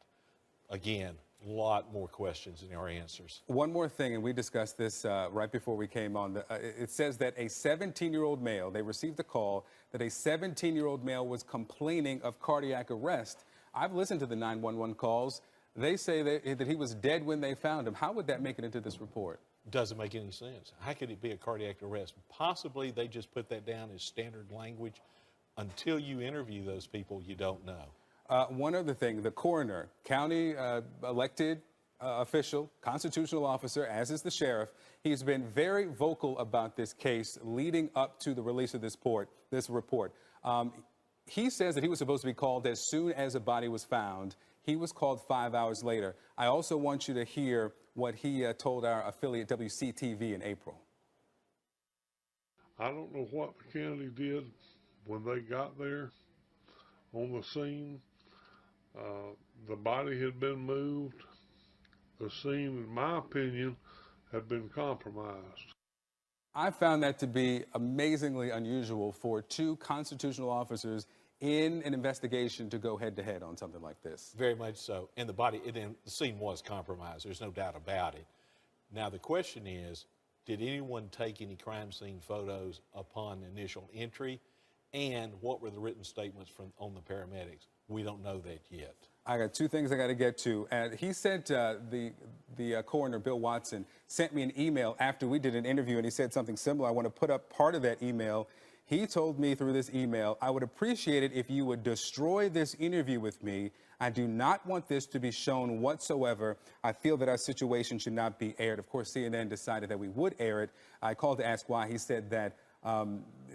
Again, a lot more questions than our answers. One more thing, and we discussed this right before we came on. It says that a 17-year-old male, they received a call that a 17-year-old male was complaining of cardiac arrest. I've listened to the 911 calls. They say that he was dead when they found him. How would that make it into this report? Doesn't make any sense. How could it be a cardiac arrest? Possibly they just put that down as standard language. Until you interview those people, you don't know. One other thing, the coroner, county elected official, constitutional officer, as is the sheriff, he's been very vocal about this case leading up to the release of this report. He says that he was supposed to be called as soon as a body was found. He was called 5 hours later. I also want you to hear what he told our affiliate WCTV in April. I don't know what McKinney did when they got there on the scene. The body had been moved. The scene, in my opinion, had been compromised. I found that to be amazingly unusual for two constitutional officers in an investigation to go head-to-head on something like this. Very much so. And the scene was compromised. There's no doubt about it. Now, the question is, did anyone take any crime scene photos upon initial entry? And what were the written statements on the paramedics? We don't know that yet. I got two things I got to get to. He said the coroner, Bill Watson, sent me an email after we did an interview, and he said something similar. I want to put up part of that email. He told me through this email, I would appreciate it if you would destroy this interview with me. I do not want this to be shown whatsoever. I feel that our situation should not be aired. Of course, CNN decided that we would air it. I called to ask why. He said that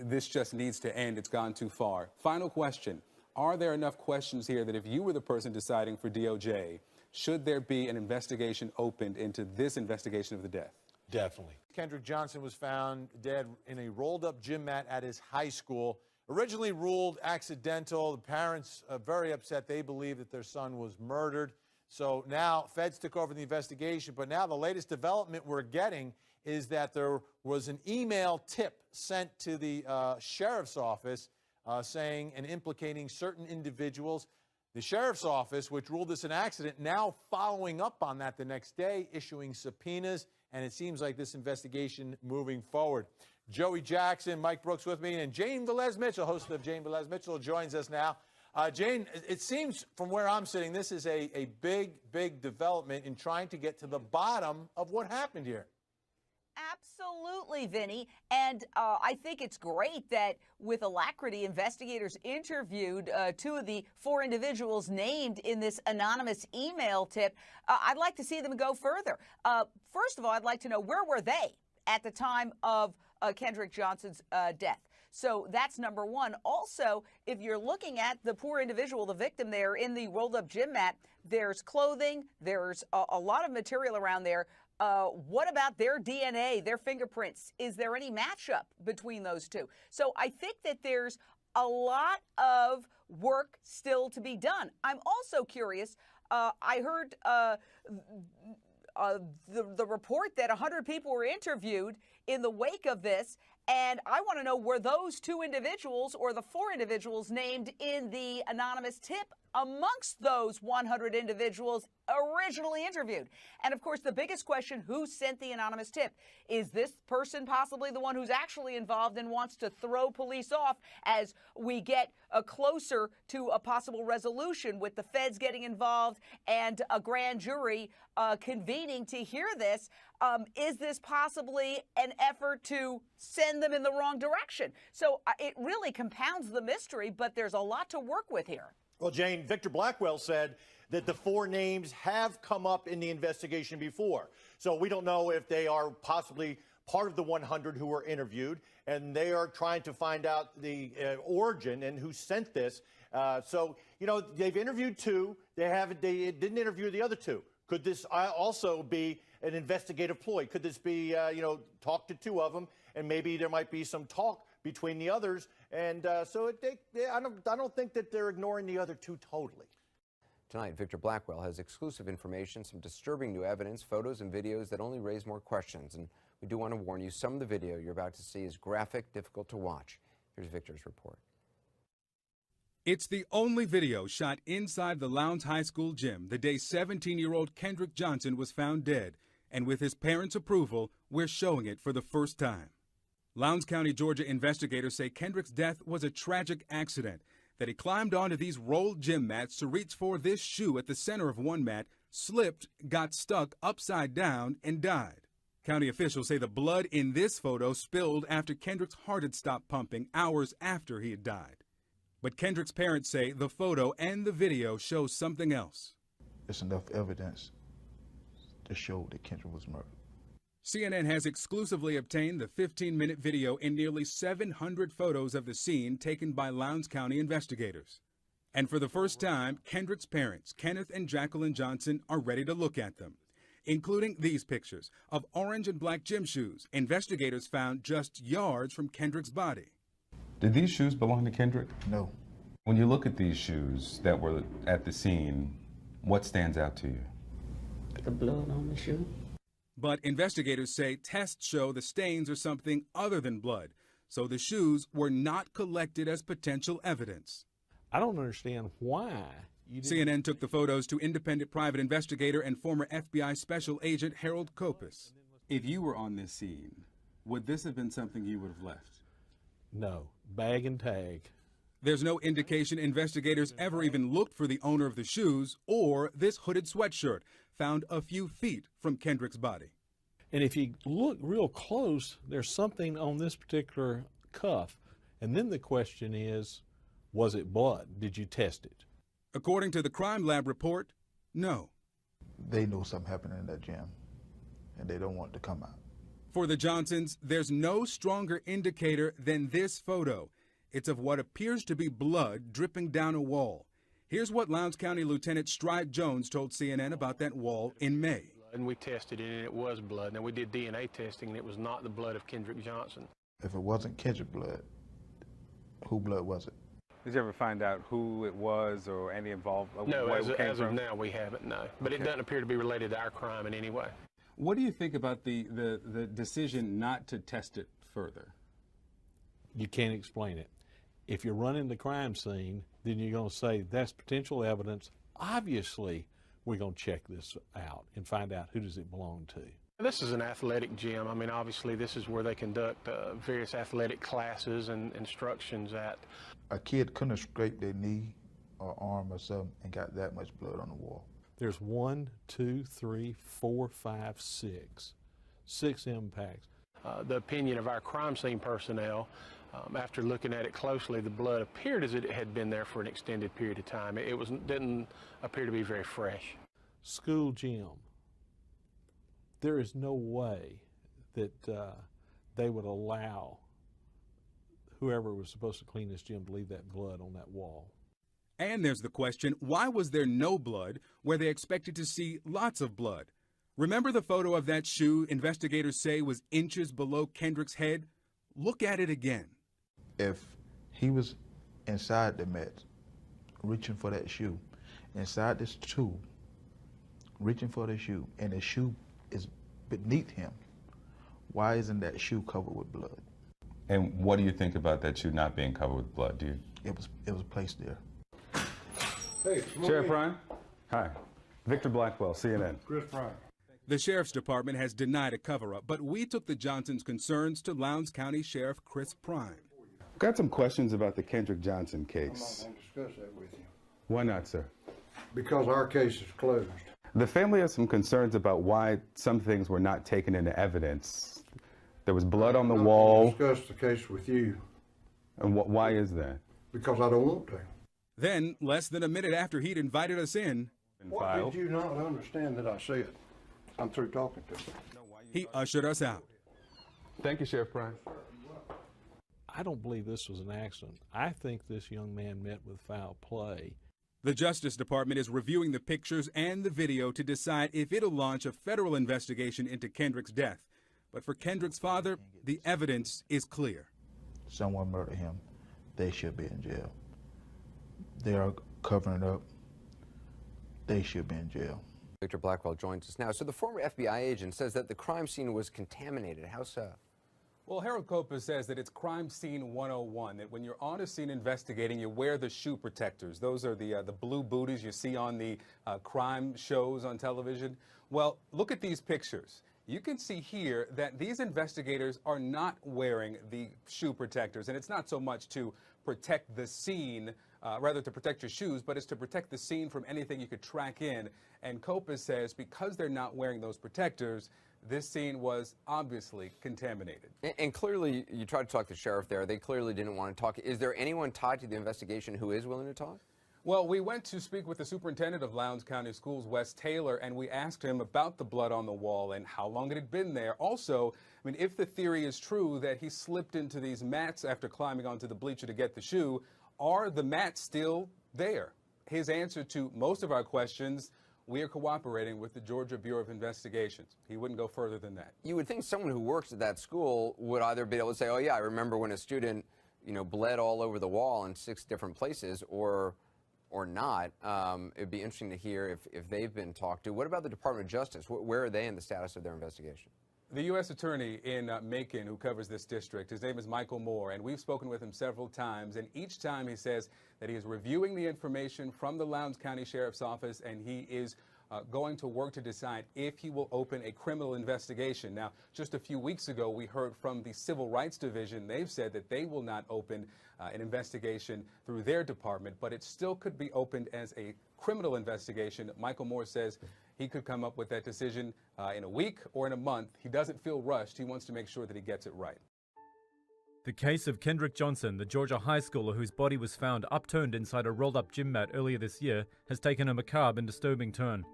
this just needs to end. It's gone too far. Final question. Are there enough questions here that if you were the person deciding for DOJ, should there be an investigation opened into this investigation of the death? Definitely. Kendrick Johnson was found dead in a rolled-up gym mat at his high school. Originally ruled accidental. The parents are very upset. They believe that their son was murdered. So now feds took over the investigation. But now the latest development we're getting is that there was an email tip sent to the sheriff's office saying and implicating certain individuals. The sheriff's office, which ruled this an accident, now following up on that the next day, issuing subpoenas, and it seems like this investigation moving forward. Joey Jackson, Mike Brooks with me, and Jane Velez-Mitchell, host of Jane Velez-Mitchell, joins us now. Jane, it seems from where I'm sitting, this is a big, big development in trying to get to the bottom of what happened here. Absolutely, Vinny. And I think it's great that with alacrity, investigators interviewed two of the four individuals named in this anonymous email tip. I'd like to see them go further. First of all, I'd like to know, where were they at the time of Kendrick Johnson's death? So that's number one. Also, if you're looking at the poor individual, the victim there in the rolled up gym mat, there's clothing, there's a lot of material around there. What about their DNA, their fingerprints? Is there any matchup between those two? So I think that there's a lot of work still to be done. I'm also curious. I heard the report that 100 people were interviewed in the wake of this, and I want to know, were those two individuals or the four individuals named in the anonymous tip amongst those 100 individuals originally interviewed? And of course, the biggest question, who sent the anonymous tip? Is this person possibly the one who's actually involved and wants to throw police off as we get closer to a possible resolution with the feds getting involved and a grand jury convening to hear this? Is this possibly an effort to send them in the wrong direction? So it really compounds the mystery, but there's a lot to work with here. Well, Jane, Victor Blackwell said that the four names have come up in the investigation before. So we don't know if they are possibly part of the 100 who were interviewed, and they are trying to find out the origin and who sent this. So, you know, they've interviewed two. They didn't interview the other two. Could this also be an investigative ploy? Could this be, you know, talk to two of them and maybe there might be some talk between the others. And so I don't think that they're ignoring the other two totally. Tonight, Victor Blackwell has exclusive information, some disturbing new evidence, photos and videos that only raise more questions. And we do want to warn you, some of the video you're about to see is graphic, difficult to watch. Here's Victor's report. It's the only video shot inside the Lowndes High School gym the day 17-year-old Kendrick Johnson was found dead. And with his parents' approval, we're showing it for the first time. Lowndes County, Georgia investigators say Kendrick's death was a tragic accident, that he climbed onto these rolled gym mats to reach for this shoe at the center of one mat, slipped, got stuck upside down, and died. County officials say the blood in this photo spilled after Kendrick's heart had stopped pumping hours after he had died. But Kendrick's parents say the photo and the video show something else. There's enough evidence to show that Kendrick was murdered. CNN has exclusively obtained the 15-minute video and nearly 700 photos of the scene taken by Lowndes County investigators. And for the first time, Kendrick's parents, Kenneth and Jacqueline Johnson, are ready to look at them, including these pictures of orange and black gym shoes investigators found just yards from Kendrick's body. Did these shoes belong to Kendrick? No. When you look at these shoes that were at the scene, what stands out to you? The blood on the shoe. But investigators say tests show the stains are something other than blood, so the shoes were not collected as potential evidence. I don't understand why. CNN took the photos to independent private investigator and former FBI Special Agent Harold Kopis. If you were on this scene, would this have been something you would have left? No. Bag and tag. There's no indication investigators ever even looked for the owner of the shoes or this hooded sweatshirt found a few feet from Kendrick's body. And if you look real close, there's something on this particular cuff. And then the question is, was it blood? Did you test it? According to the crime lab report, no. They know something happened in that gym, and they don't want it to come out. For the Johnsons, there's no stronger indicator than this photo. It's of what appears to be blood dripping down a wall. Here's what Lowndes County Lieutenant Stride Jones told CNN about that wall in May. And we tested it, and it was blood. And we did DNA testing, and it was not the blood of Kendrick Johnson. If it wasn't Kendrick blood, who blood was it? Did you ever find out who it was or any involved? No, as of now, we haven't, no. But it doesn't appear to be related to our crime in any way. What do you think about the decision not to test it further? You can't explain it. If you're running the crime scene, then you're going to say that's potential evidence. Obviously, we're going to check this out and find out who does it belong to. This is an athletic gym. I mean, obviously, this is where they conduct various athletic classes and instructions at. A kid couldn't have scraped their knee or arm or something and got that much blood on the wall. There's 1, 2, 3, 4, 5, 6. 6 impacts. The opinion of our crime scene personnel, after looking at it closely, the blood appeared as it had been there for an extended period of time. It didn't appear to be very fresh. School gym. There is no way that they would allow whoever was supposed to clean this gym to leave that blood on that wall. And there's the question, why was there no blood where they expected to see lots of blood? Remember the photo of that shoe investigators say was inches below Kendrick's head? Look at it again. If he was inside the mat, reaching for that shoe, inside this tube, reaching for the shoe, and the shoe is beneath him, why isn't that shoe covered with blood? And what do you think about that shoe not being covered with blood? It was placed there. Hey, Sheriff Ryan. Hi. Victor Blackwell, CNN. Chris Prime. The Sheriff's Department has denied a cover-up, but we took the Johnsons' concerns to Lowndes County Sheriff Chris Prime. Got some questions about the Kendrick Johnson case. I'm not going to discuss that with you. Why not, sir? Because our case is closed. The family has some concerns about why some things were not taken into evidence. There was blood on the wall. I'm not going to discuss the case with you. And why is that? Because I don't want to. Then, less than a minute after he'd invited us in, what did you not understand that I said? I'm through talking to you. He ushered us out. Thank you, Sheriff Prime. I don't believe this was an accident. I think this young man met with foul play. The Justice Department is reviewing the pictures and the video to decide if it'll launch a federal investigation into Kendrick's death. But for Kendrick's father, the evidence is clear. Someone murdered him. They should be in jail. They are covering it up. They should be in jail. Victor Blackwell joins us now. So the former FBI agent says that the crime scene was contaminated. How so? Well, Harold Copa says that it's crime scene 101, that when you're on a scene investigating, you wear the shoe protectors. Those are the blue booties you see on the crime shows on television. Well, look at these pictures. You can see here that these investigators are not wearing the shoe protectors, and it's not so much to protect the scene, rather to protect your shoes, but it's to protect the scene from anything you could track in. And Copa says because they're not wearing those protectors, this scene was obviously contaminated. And clearly, you tried to talk to the sheriff there. They clearly didn't want to talk. Is there anyone tied to the investigation who is willing to talk? Well, we went to speak with the superintendent of Lowndes County Schools, Wes Taylor, and we asked him about the blood on the wall and how long it had been there. Also, I mean, if the theory is true that he slipped into these mats after climbing onto the bleacher to get the shoe, are the mats still there? His answer to most of our questions: we are cooperating with the Georgia Bureau of Investigations. He wouldn't go further than that. You would think someone who works at that school would either be able to say, oh, yeah, I remember when a student, bled all over the wall in 6 different places, or not. It'd be interesting to hear if they've been talked to. What about the Department of Justice? Where are they in the status of their investigation? The U.S. Attorney in Macon, who covers this district, his name is Michael Moore, and we've spoken with him several times, and each time he says that he is reviewing the information from the Lowndes County Sheriff's Office, and he is going to work to decide if he will open a criminal investigation. Now, just a few weeks ago, we heard from the Civil Rights Division. They've said that they will not open an investigation through their department, but it still could be opened as a criminal investigation. Michael Moore says he could come up with that decision in a week or in a month. He doesn't feel rushed. He wants to make sure that he gets it right. The case of Kendrick Johnson, the Georgia high schooler whose body was found upturned inside a rolled-up gym mat earlier this year, has taken a macabre and disturbing turn.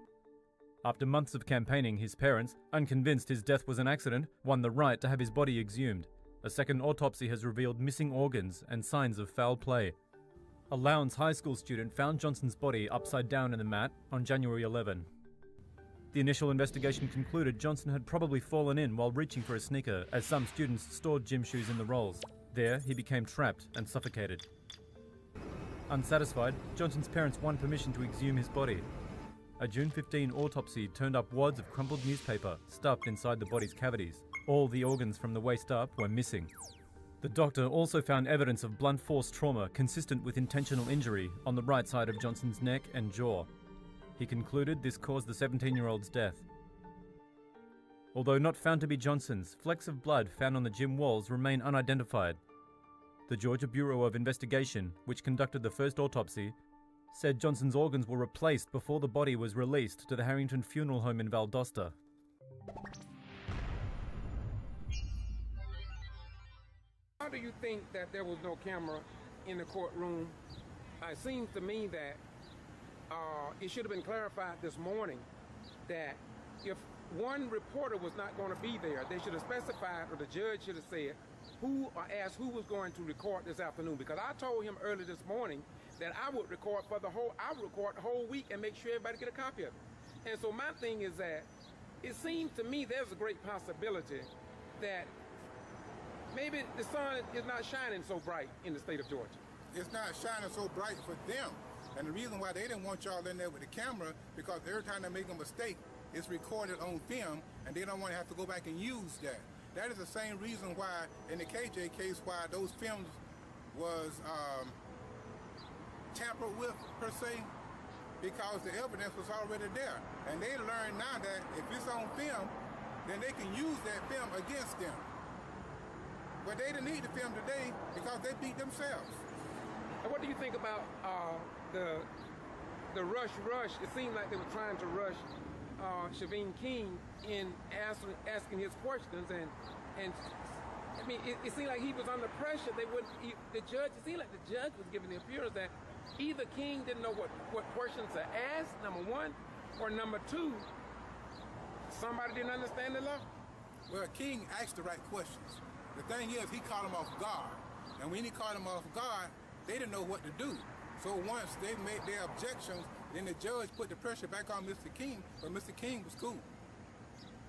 After months of campaigning, his parents, unconvinced his death was an accident, won the right to have his body exhumed. A second autopsy has revealed missing organs and signs of foul play. A Lowndes high school student found Johnson's body upside down in the mat on January 11. The initial investigation concluded Johnson had probably fallen in while reaching for a sneaker, as some students stored gym shoes in the rolls. There, he became trapped and suffocated. Unsatisfied, Johnson's parents won permission to exhume his body. A June 15 autopsy turned up wads of crumpled newspaper stuffed inside the body's cavities. All the organs from the waist up were missing. The doctor also found evidence of blunt force trauma consistent with intentional injury on the right side of Johnson's neck and jaw. He concluded this caused the 17-year-old's death. Although not found to be Johnson's, flecks of blood found on the gym walls remain unidentified. The Georgia Bureau of Investigation, which conducted the first autopsy, said Johnson's organs were replaced before the body was released to the Harrington Funeral Home in Valdosta. How do you think that there was no camera in the courtroom? It seems to me that it should have been clarified this morning that if one reporter was not going to be there, they should have specified, or the judge should have said, who or asked who was going to record this afternoon. Because I told him early this morning that I would record the whole week and make sure everybody get a copy of it. And so my thing is that it seems to me there's a great possibility that maybe the sun is not shining so bright in the state of Georgia. It's not shining so bright for them. And the reason why they didn't want y'all in there with the camera, because every time they make a mistake, it's recorded on film, and they don't want to have to go back and use that. That is the same reason why, in the KJ case, why those films was tampered with, per se, because the evidence was already there. And they learned now that if it's on film, then they can use that film against them. But they didn't need the film today because they beat themselves. And what do you think about the rush? It seemed like they were trying to rush Shaveen King in asking his questions, and I mean, it seemed like he was under pressure. It seemed like the judge was giving the appearance that either King didn't know what questions to ask, number one, or number two, somebody didn't understand the law. Well, King asked the right questions. The thing is, he caught him off guard, and when he caught him off guard, they didn't know what to do. So once they made their objections, then the judge put the pressure back on Mr. King, but Mr. King was cool.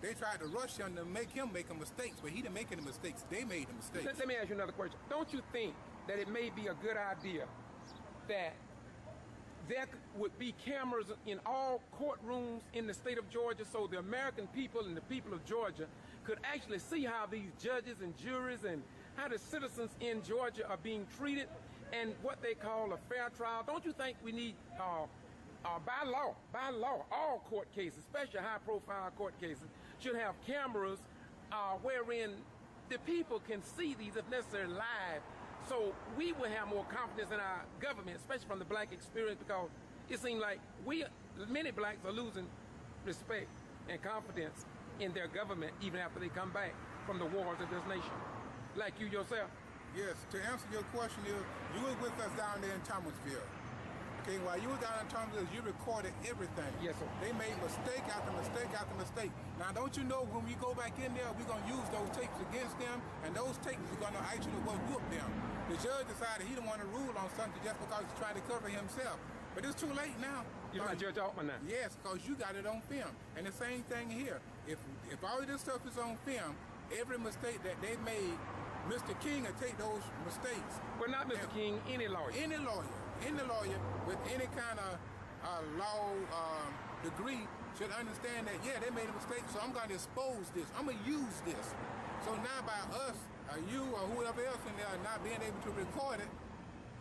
They tried to rush him to make him make mistakes, but he didn't make any mistakes. They made the mistakes. Let me ask you another question. Don't you think that it may be a good idea that there would be cameras in all courtrooms in the state of Georgia so the American people and the people of Georgia could actually see how these judges and juries and how the citizens in Georgia are being treated and what they call a fair trial? Don't you think we need, by law, all court cases, especially high-profile court cases, should have cameras wherein the people can see these, if necessary, live, so we will have more confidence in our government, especially from the black experience, because it seems like many blacks are losing respect and confidence in their government even after they come back from the wars of this nation. Like you yourself. Yes, to answer your question, you were with us down there in Thomasville. Okay, while you were down in Thomasville, you recorded everything. Yes, sir. They made mistake after mistake after mistake. Now, don't you know when we go back in there, we're going to use those tapes against them, and those tapes are going to actually whoop them. The judge decided he didn't want to rule on something just because he's trying to cover himself. But it's too late now. You're not Judge Altman now? Yes, because you got it on film. And the same thing here. If all of this stuff is on film, every mistake that they made, Mr. King will take those mistakes. Well, not Mr. King, any lawyer. Any lawyer with any kind of law degree should understand that, yeah, they made a mistake, so I'm going to expose this. I'm going to use this. So now by us, you or whoever else in there not being able to record it,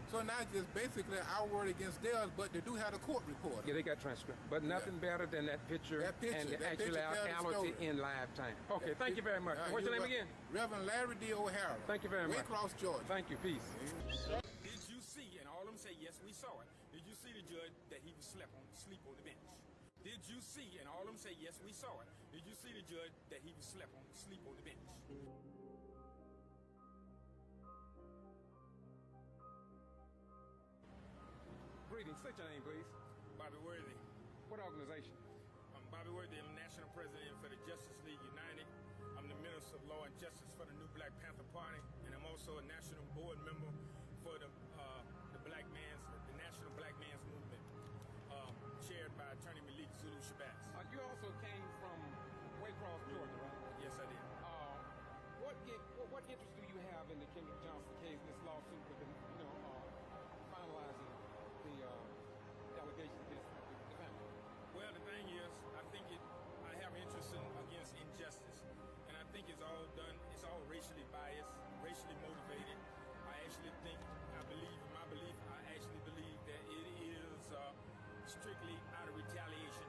so now it's just basically our word against theirs, but they do have a court reporter. Yeah, they got transcript. But nothing better than that picture and the actuality in live time. Okay, thank you very much. What's your name again? Reverend Larry D. O'Hara. Thank you very much. Waycross, Georgia. Thank you. Peace. Did you see, and all of them say, yes, we saw it. Did you see the judge that he was sleep on the bench? Did you see, and all of them say, yes, we saw it. Did you see the judge that he was sleep on the bench? Greetings. State your name, please. Bobby Worthy. What organization? I'm Bobby Worthy. I'm national president for the Justice League United. I'm the Minister of Law and Justice for the New Black Panther Party, and I'm also a national board member for the National Black Man's Movement, chaired by Attorney Malik Zulu Shabazz. You also came from Waycross, Georgia, right? Yes, I did. What interest do you have in the Kendrick Johnson case, this lawsuit with the, finalizing the allegations against the family? Well, the thing is, I have interest against injustice, and I think it's all racially biased, racially motivated. I actually believe that it is strictly out of retaliation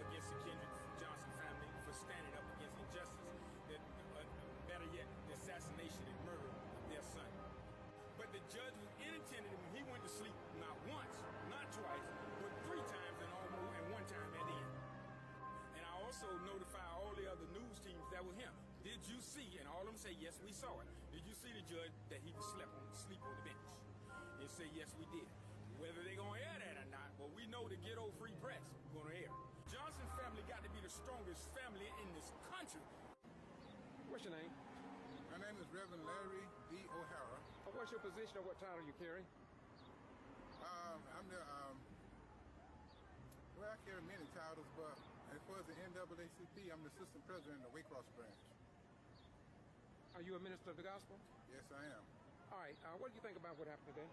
against the Kendrick Johnson family for standing up against injustice, better yet, the assassination and murder of their son. But the judge was inattentive when he went to sleep not once, not twice, but 3 times and one time at the end. And I also notify all the other news teams that were him. Did you see, and all of them say, yes, we saw it. Did you see the judge that he was sleep on the bench? They say, yes, we did. Whether they're going to air that or not, well, we know the ghetto free press is going to air. Johnson family got to be the strongest family in this country. What's your name? My name is Reverend Larry D. O'Hara. What's your position or what title you carry? I'm the, I carry many titles, but as far as the NAACP, I'm the assistant president of the Waycross branch. Are you a minister of the gospel? Yes, I am. All right, what do you think about what happened today?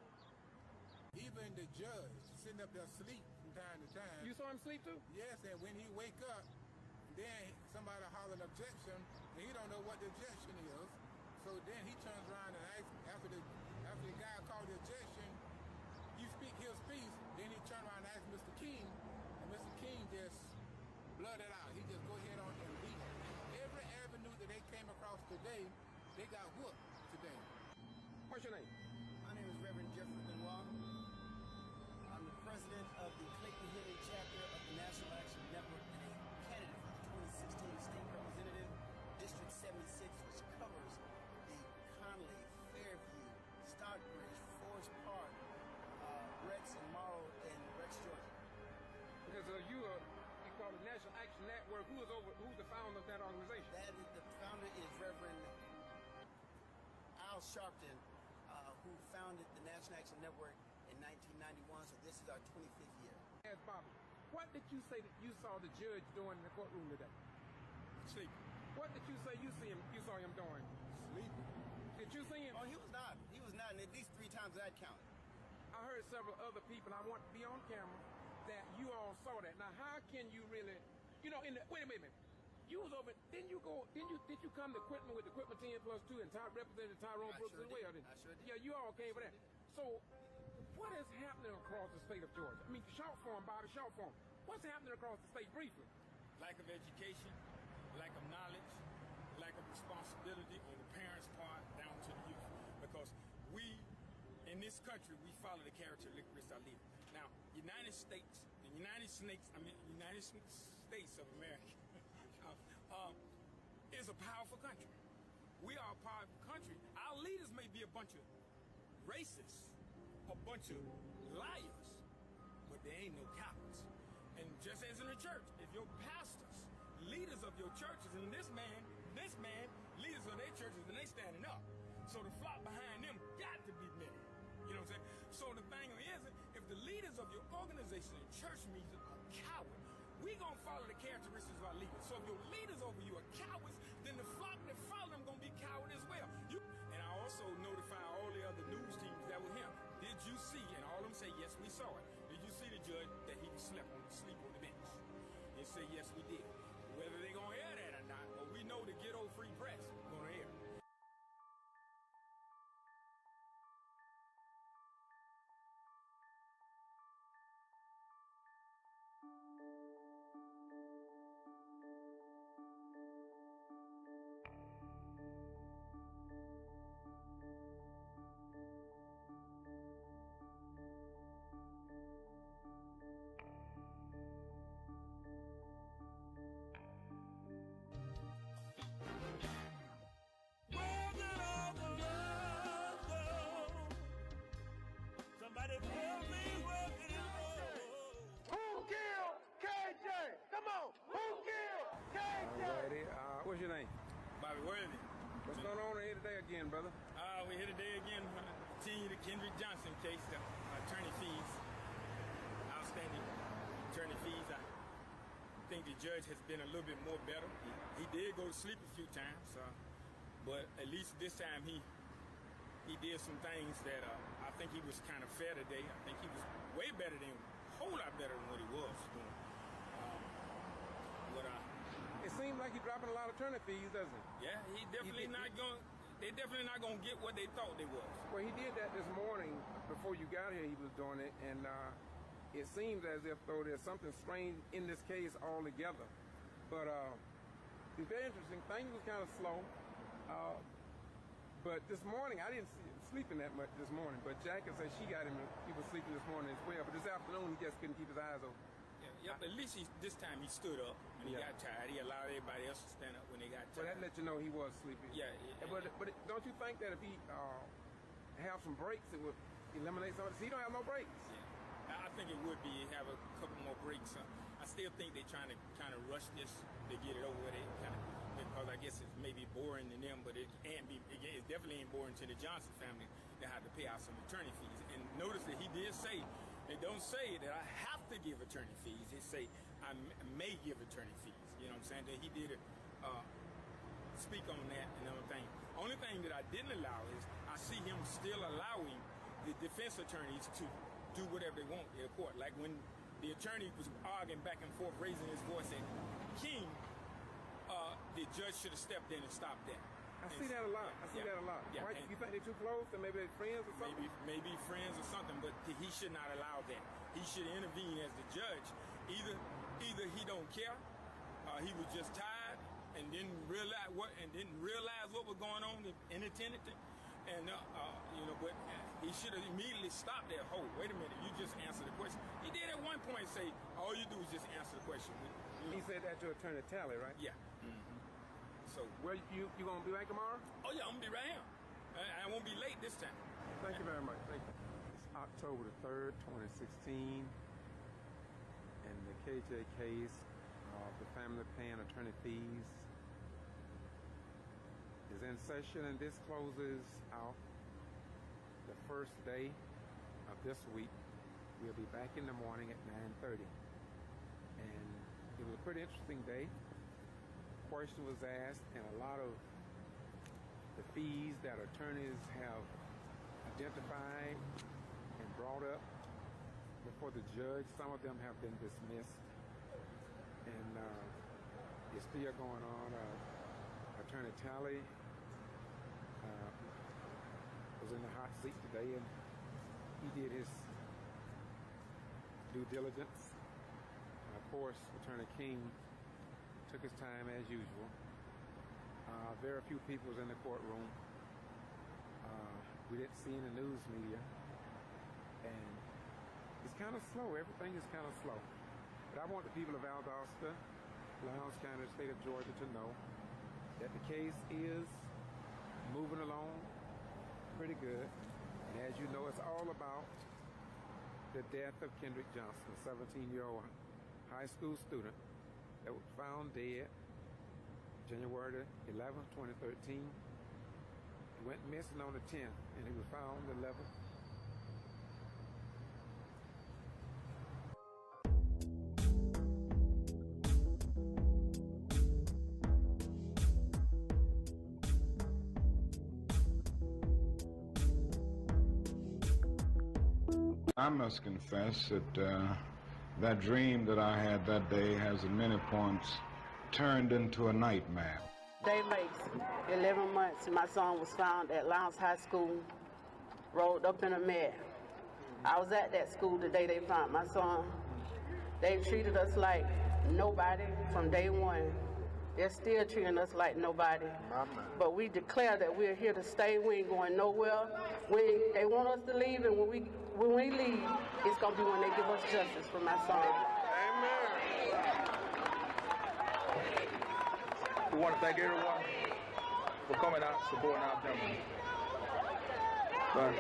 Even the judge sitting up there asleep from time to time. You saw him sleep too? Yes, and when he wake up, then somebody holler an objection, and he don't know what the objection is. So then he turns around and asks, after the guy called the objection, you speak his piece, then he turn around and asks Mr. King, and Mr. King just blurted out. He just go ahead on and beat every avenue that they came across today, they got whooped today. What's your name? My name is Reverend Jeffrey Benoit. I'm the president of the Clayton Henry chapter of the National Action Network and a candidate for the 2016 State Representative, District 76, which covers the Conley, Fairview, Stockbridge, Forest Park, Rex and Morrow, and Rex, Georgia. Because you call it National Action Network. Who's the founder of that organization? The founder is Reverend Al Sharpton, who founded the National Action Network in 1991, so this is our 25th year. Yes, Bobby, what did you say that you saw the judge doing in the courtroom today? Sleeping. What did you say you saw him doing? Sleeping. Did you see him? Oh, he was not. He was not, and at least 3 times that counted. I heard several other people, I want to be on camera, that you all saw that. Now, how can you really, you know, wait a minute. You was over, did you come to equipment with equipment 10 plus 2 and Representative Tyrone Brooks as well? I sure did. Yeah, you all came for that. So, what is happening across the state of Georgia? I mean, short form, Bobby, short form. What's happening across the state briefly? Lack of education, lack of knowledge, lack of responsibility on the parents' part down to the youth. Because we, in this country, we follow the characteristics of leaders. Now, United States of America is a powerful country. We are a powerful country. Our leaders may be a bunch of racists, a bunch of liars, but they ain't no cowards. And just as in the church, if your pastors, leaders of your churches, and this man, leaders of their churches, and they standing up. So the flock behind them got to be many. You know what I'm saying? So the thing is, if the leaders of your organization and church meetings are cowards, we gonna follow the characteristics of our leaders. So if your leaders over you are cowards, then the flock that follow them gonna be coward as well. And I also notify all the other news teams that were here. Did you see? And all of them say, yes, we saw it. Did you see the judge that he sleep on the bench? They say, yes, we did. Whether they gonna air that or not, but we know the ghetto free press gonna air. What's your name? Bobby Worthy. What's going on here today again, brother? We're here today again to continue the Kendrick Johnson case, the attorney fees, outstanding attorney fees. I think the judge has been a little bit more better. He did go to sleep a few times, but at least this time he did some things that I think he was kind of fair today. I think he was way better than, a whole lot better than what he was doing. It seems like he's dropping a lot of attorney fees, doesn't he? Yeah, they're definitely not going to get what they thought they was. Well, he did that this morning. Before you got here, he was doing it, and it seems as if, though, there's something strange in this case altogether. But it's very interesting. Things was kind of slow. But this morning, I didn't see him sleeping that much this morning, but Jackie said she got him, he was sleeping this morning as well. But this afternoon, he just couldn't keep his eyes open. Yeah, but at least this time he stood up when he got tired. He allowed everybody else to stand up when they got tired. Well, that let you know he was sleepy. Yeah. But don't you think that if he have some breaks, it would eliminate some of this? He don't have no breaks. Yeah, I think it would be have a couple more breaks. I still think they're trying to kind of rush this to get it over with. Because I guess it's maybe boring to them, but it definitely ain't boring to the Johnson family to have to pay out some attorney fees. And notice that he did say, they don't say that I have to give attorney fees. They say I may give attorney fees. You know what I'm saying? That he did speak on that and other thing. Only thing that I didn't allow is I see him still allowing the defense attorneys to do whatever they want in court. Like when the attorney was arguing back and forth, raising his voice at King, the judge should have stepped in and stopped that. I see that a lot. Yeah, Why, you think they're too close, or maybe they're friends or something? Maybe friends or something, but he should not allow that. He should intervene as the judge. Either he don't care, he was just tired and didn't realize what was going on and attended to. And but he should have immediately stopped that. Oh, wait a minute, you just answered the question. He did at one point say, all you do is just answer the question. He said that to Attorney Talley, right? Yeah. So where you gonna be back tomorrow? Oh yeah, I'm gonna be right here. I won't be late this time. Thank you very much. Thank you. It's October the 3rd, 2016, and the KJ case of the family paying attorney fees is in session, and this closes out the first day of this week. We'll be back in the morning at 9:30, and it was a pretty interesting day. question was asked, and a lot of the fees that attorneys have identified and brought up before the judge, some of them have been dismissed, and it's still going on. Attorney Talley was in the hot seat today, and he did his due diligence. Of course, Attorney King took his time as usual. Very few people was in the courtroom. We didn't see any news media, and it's kind of slow. Everything is kind of slow. But I want the people of Valdosta, Lowndes County, the state of Georgia, to know that the case is moving along pretty good. And as you know, it's all about the death of Kendrick Johnson, a 17-year-old high school student that was found dead January 11th, 2013. He went missing on the 10th, and he was found the 11th. I must confess that that dream that I had that day has at many points turned into a nightmare. Day makes 11 months, my son was found at Lowndes High School, rolled up in a mat. I was at that school the day they found my son. They treated us like nobody from day one. They're still treating us like nobody. But we declare that we're here to stay. We ain't going nowhere. They want us to leave, and when we leave, it's going to be when they give us justice for my son. We want to thank everyone for coming out, supporting our family. But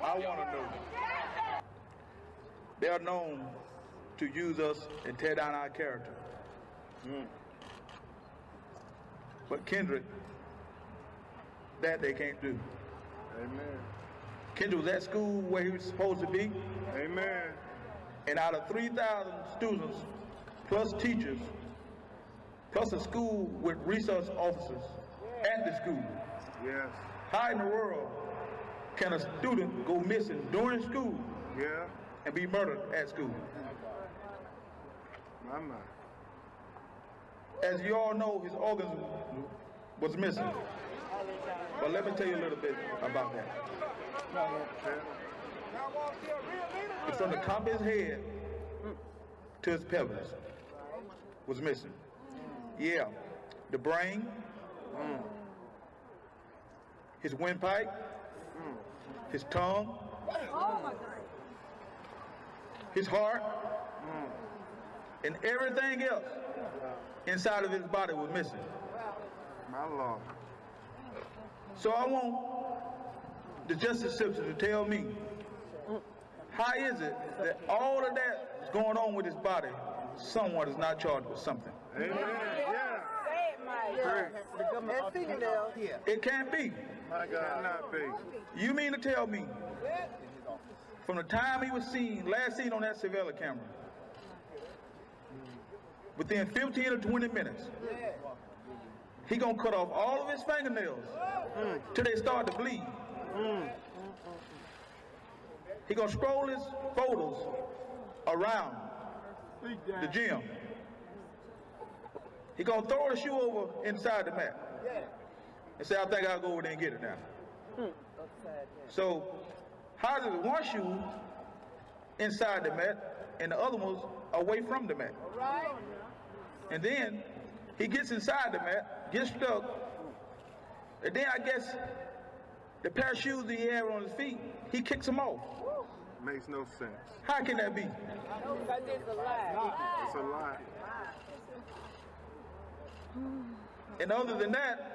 I want to know, they are known to use us and tear down our character. But Kendrick, that they can't do. Amen. Kendrick was at school where he was supposed to be. Amen. And out of 3,000 students, plus teachers, plus a school with resource officers at the school. Yes. How in the world can a student go missing during school and be murdered at school? Mama. As you all know, his organs was missing. But let me tell you a little bit about that. From the top of his head to his pelvis was missing. Yeah, the brain, his windpipe, his tongue, his heart, and everything else inside of his body was missing. My Lord. So I want the justice system to tell me, how is it that all of that is going on with his body, someone is not charged with something? Amen. It can't be. My God. Cannot be. You mean to tell me, from the time he was seen, last seen on that surveillance camera, within 15 or 20 minutes, he gonna cut off all of his fingernails till they start to bleed. He gonna scroll his photos around the gym. He gonna throw the shoe over inside the mat and say, I think I'll go over there and get it now. So how is it one shoe inside the mat and the other one's away from the mat? And then he gets inside the mat, gets stuck, and then I guess the pair of shoes that he had on his feet, he kicks them off. Makes no sense. How can that be? It's a lie. It's a lie. And other than that,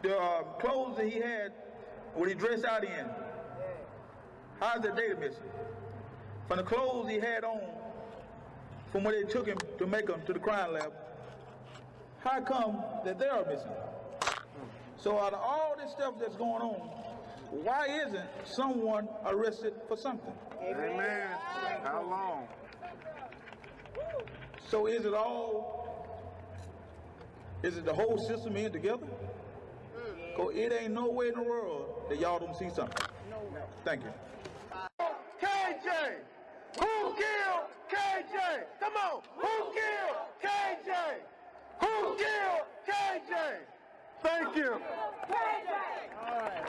the clothes that he had, what he dressed out in, how's the data missing? From the clothes he had on, from when they took him to make him to the crime lab, how come that they are missing? So out of all this stuff that's going on, why isn't someone arrested for something? Amen. How long? So is it the whole system in together? Cause it ain't no way in the world that y'all don't see something. Thank you. KJ! Who killed KJ? Come on! Who killed KJ? Who killed KJ? Thank you. All right.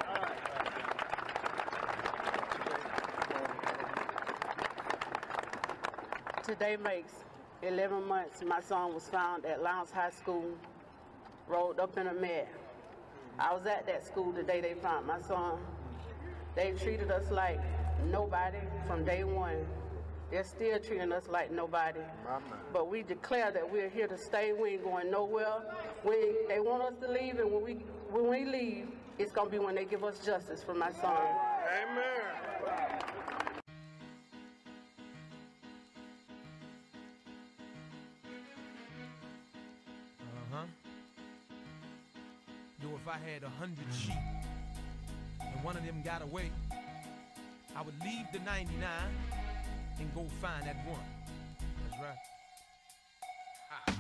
Today makes 11 months my son was found at Lowndes High School, rolled up in a mat. I was at that school the day they found my son. They treated us like nobody from day one. They're still treating us like nobody. But we declare that we're here to stay. We ain't going nowhere. They want us to leave, and when we leave, it's gonna be when they give us justice for my son. Amen. Yo, if I had 100 sheep and one of them got away, I would leave the 99 and go find that one. That's right.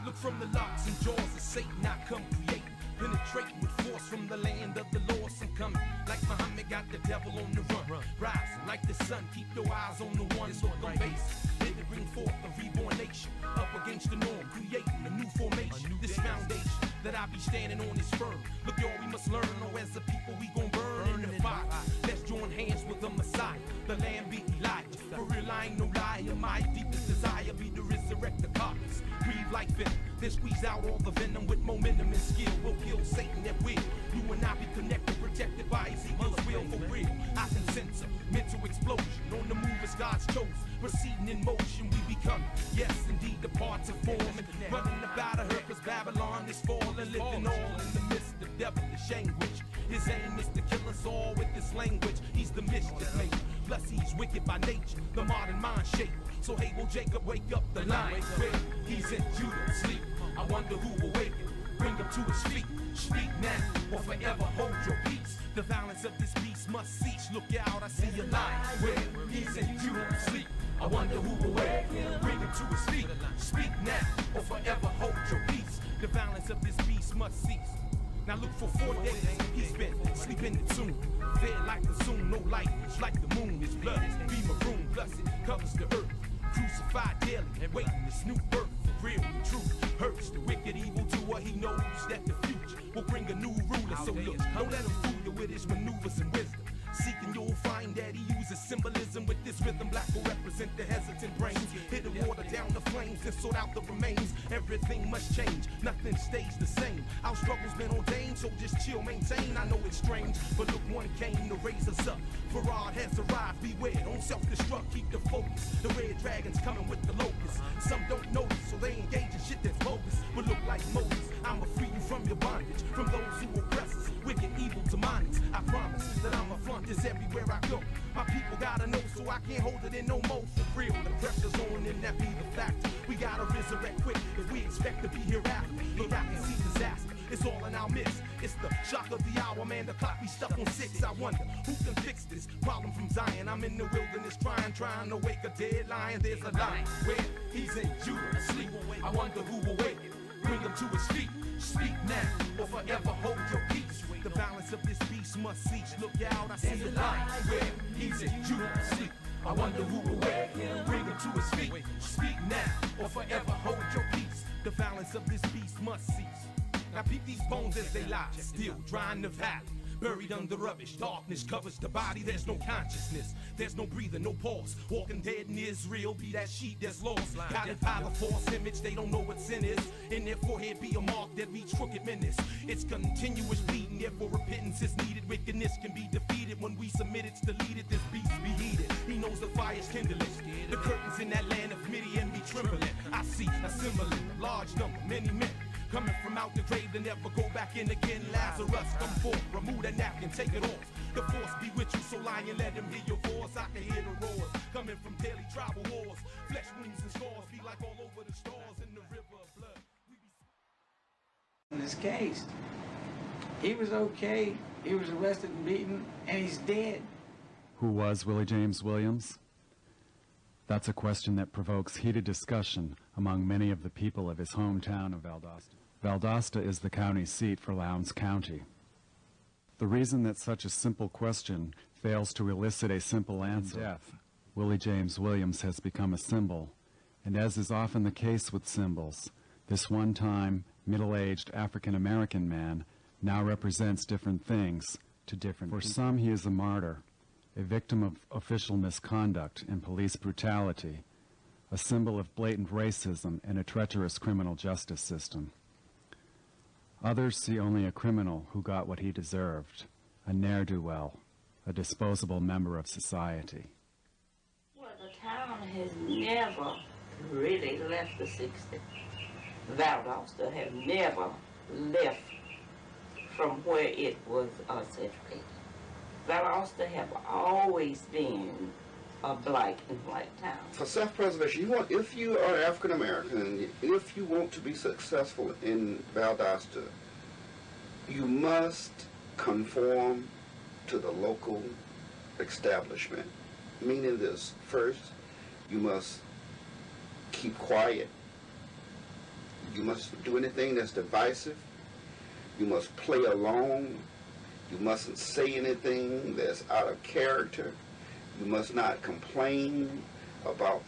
Look from the locks and jaws of Satan, I come creating, penetrating with force from the land of the lost. I'm coming like Muhammad got the devil on the run. Rising like the sun, keep your eyes on the one. Look on base, let it bring forth a reborn nation, up against the norm, creating a new formation. This foundation that I be standing on is firm. Look, y'all, we must learn. Oh, as a people, we gon' burn in the fire. Let's join hands with the Messiah. The Lamb be Elijah. For real, I ain't no liar. My deepest desire be to resurrect the carcass. Breathe like venom, then squeeze out all the venom with momentum and skill. We'll kill Satan at will. You and I be connected, protected by Ezekiel's will for real. I can sense a mental explosion. On the move as God's chosen. Proceeding in motion, we become. Yes, indeed, the parts are forming. Running about her, cause Babylon is falling. Living all in the midst of devilish anguish. His aim is to kill us all with this language. He's the mischief maker. Plus he's wicked by nature, the modern mind shaper. So hey, will Jacob wake up the lion? He's in Judah, sleep. I wonder who will wake him, bring him to his feet. Speak now, or forever hold your peace. The violence of this beast must cease. Look out, I see a lion. Where he's in Judah, sleep. I wonder who will wake him, bring him to his feet. Speak now, or forever hold your peace. The violence of this beast must cease. Now look, for 4 days, he's been sleeping in the tomb. Fed like the zoom, no light, it's like the moon. His blood is be maroon, plus it covers the earth. Crucified daily, and waiting this new birth. For real, the truth hurts the wicked evil doer. He knows that the future will bring a new ruler. So look, don't let him fool you with his maneuvers and wisdom. Seeking, you'll find that he uses symbolism with this rhythm. Black will represent the hesitant brains. Hit the water down the flames and sort out the remains. Everything must change, nothing stays the same. Our struggle's been ordained, so just chill, maintain. I know it's strange, but look, one came to raise us up. Farad has arrived, beware, don't self-destruct, keep the focus. The red dragon's coming with the locusts. Some don't notice, so they engage in shit that's bogus. But look like Moses, I'ma free you from your bondage, from those who oppress us, wicked, evil, demonics. I promise that I'ma flaunt this everywhere I go. My people gotta know, so I can't hold it in no more. For real, the pressure's on and that be the fact. We gotta resurrect quick if we expect to be hereafter. Look, I can see disaster, it's all in our midst. It's the shock of the hour, man, the clock be stuck on 6. I wonder, who can fix this problem from Zion? I'm in the wilderness trying to wake a dead lion. There's a lion where he's in Judah asleep. I wonder who will wake him, bring him to his feet. Speak now, or forever hold your peace. The balance of this beast must cease. Look out, I see a lion where he's in Judah asleep. I wonder who will wake him, bring him to his feet. Speak now, or forever hold your peace. The balance of this beast must cease. Now peep these bones as they lie, still dry in the valley. Buried under rubbish, darkness covers the body. There's no consciousness, there's no breathing, no pulse. Walking dead in Israel, be that sheep that's lost. Guided by the false image, they don't know what sin is. In their forehead be a mark that reads crooked menace. It's continuous bleeding, therefore repentance is needed. Wickedness can be defeated when we submit, it's deleted. This beast be heated, he knows the fire's kindling. The curtains in that land of Midian be trembling. I see a similar, large number, many men coming from out the grave to never go back in again. Lazarus, come forth, remove that napkin, take it off. The force be with you, so lion, let him hear your voice. I can hear the roars coming from daily tribal wars. Flesh wounds and scars be like all over the stars in the river of blood. In this case, he was okay, he was arrested and beaten, and he's dead. Who was Willie James Williams? That's a question that provokes heated discussion among many of the people of his hometown of Valdosta. Valdosta is the county seat for Lowndes County. The reason that such a simple question fails to elicit a simple answer, death, Willie James Williams has become a symbol, and as is often the case with symbols, this one-time, middle-aged African-American man now represents different things to different people. For some, he is a martyr, a victim of official misconduct and police brutality, a symbol of blatant racism and a treacherous criminal justice system. Others see only a criminal who got what he deserved, a ne'er-do-well, a disposable member of society. Well, the town has never really left the 60s. Valdosta has never left from where it was situated. Valdosta have always been a black and white town. For self-preservation, if you are African American, if you want to be successful in Valdosta, you must conform to the local establishment. Meaning this: first, you must keep quiet. You must do anything that's divisive. You must play along. You mustn't say anything that's out of character. You must not complain about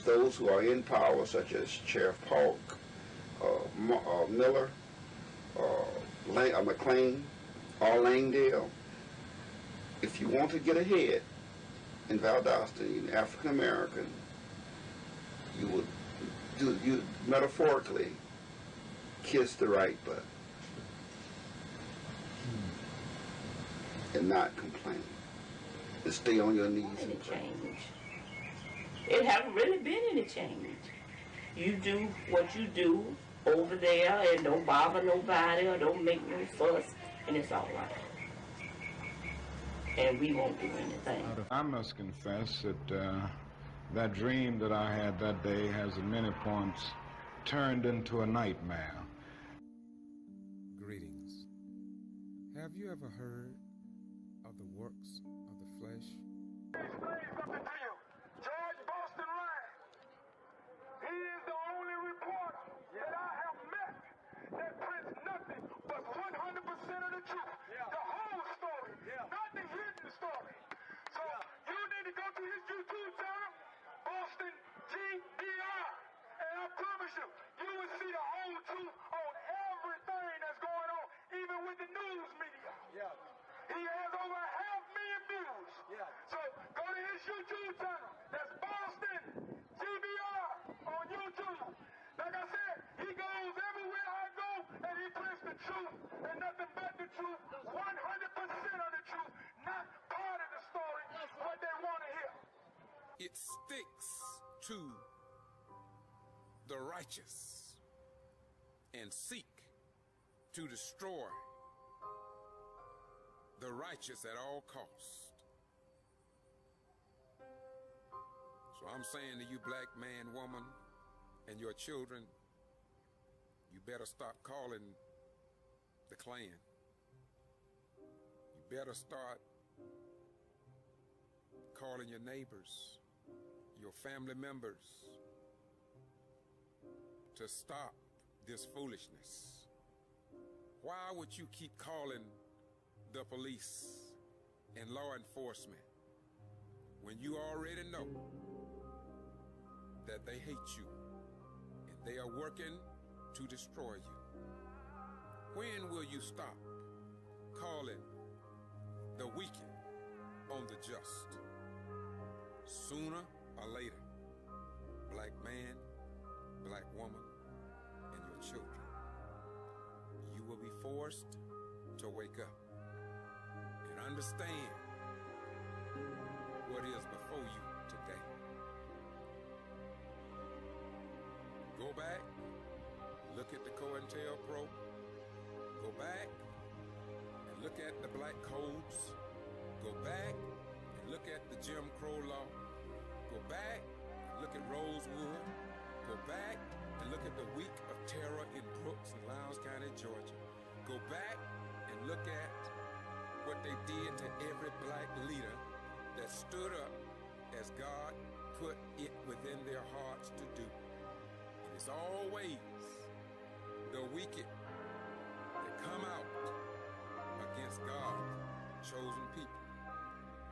those who are in power, such as Sheriff Polk, Miller, McLean, or Langdale. If you want to get ahead in Valdosta, you're African American, you would metaphorically kiss the right button and not complain. And stay on your knees and pray. It hasn't really been any change. You do what you do over there and don't bother nobody or don't make no fuss, and it's all right. And we won't do anything. I must confess that that dream that I had that day has at many points turned into a nightmare. Greetings. Have you ever heard of the works of the flesh? George Boston Ryan. He is the only reporter that I have met that prints nothing but 100% of the truth. The whole story, not the hidden story. So you need to go to his YouTube channel, Boston G.B.R. And I promise you, you will see the whole truth on everything that's going on, even with the news media. He has over 500,000 views. So go to his YouTube channel. That's Boston G.B.R. on YouTube. Like I said, he goes everywhere I go, and he presents the truth, and nothing but the truth, 100% of the truth, not part of the story, what they want to hear. It sticks to the righteous and seek to destroy the righteous at all costs. So I'm saying to you, black man, woman, and your children, you better stop calling the Klan. You better start calling your neighbors, your family members, to stop this foolishness. Why would you keep calling the police and law enforcement when you already know that they hate you and they are working to destroy you? When will you stop calling the wicked on the just? Sooner or later, black man, black woman, and your children, you will be forced to wake up and understand what is before you today. Go back, look at the COINTELPRO, go back and look at the black codes, go back and look at the Jim Crow law, go back and look at Rosewood, go back and look at the week of terror in Brooks and Lowndes County, Georgia. Go back and look at what they did to every black leader that stood up as God put it within their hearts to do. And it's always the wicked that come out against God's chosen people.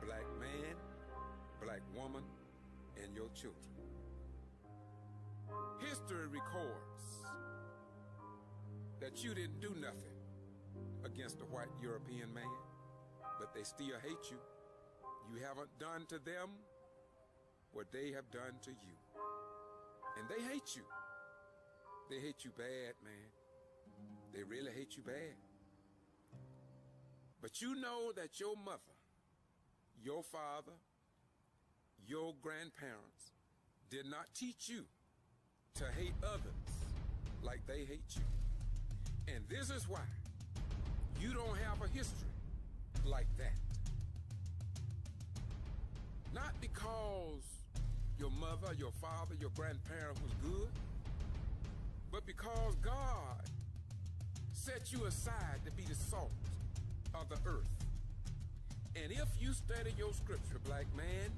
Black man, black woman, and your children. History records that you didn't do nothing against a white European man, but they still hate you. You haven't done to them what they have done to you. And they hate you. They hate you bad, man. They really hate you bad. But you know that your mother, your father, your grandparents did not teach you to hate others like they hate you. And this is why you don't have a history like that. Not because your mother, your father, your grandparent was good, but because God set you aside to be the salt of the earth. And if you study your scripture, black man,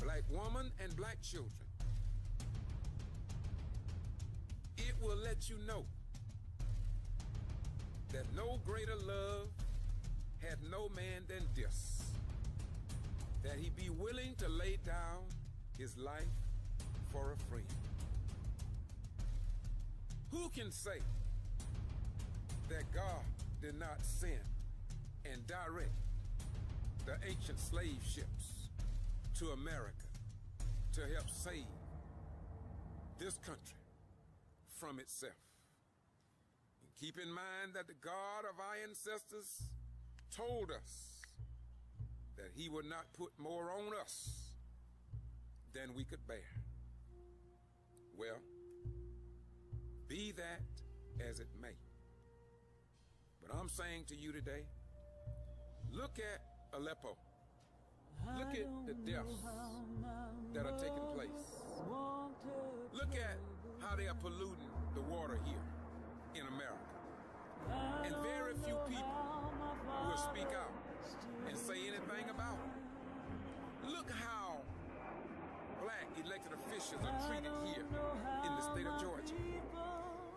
black woman, and black children, it will let you know that no greater love had no man than this, that he be willing to lay down his life for a friend. Who can say that God did not send and direct the ancient slave ships to America to help save this country from itself? And keep in mind that the God of our ancestors told us that he would not put more on us than we could bear. Well, be that as it may. But I'm saying to you today, look at Aleppo. Look at the deaths that are taking place. Look at how they are polluting the water here in America. And very few people will speak out and say anything about it. Look how black elected officials are treated here in the state of Georgia.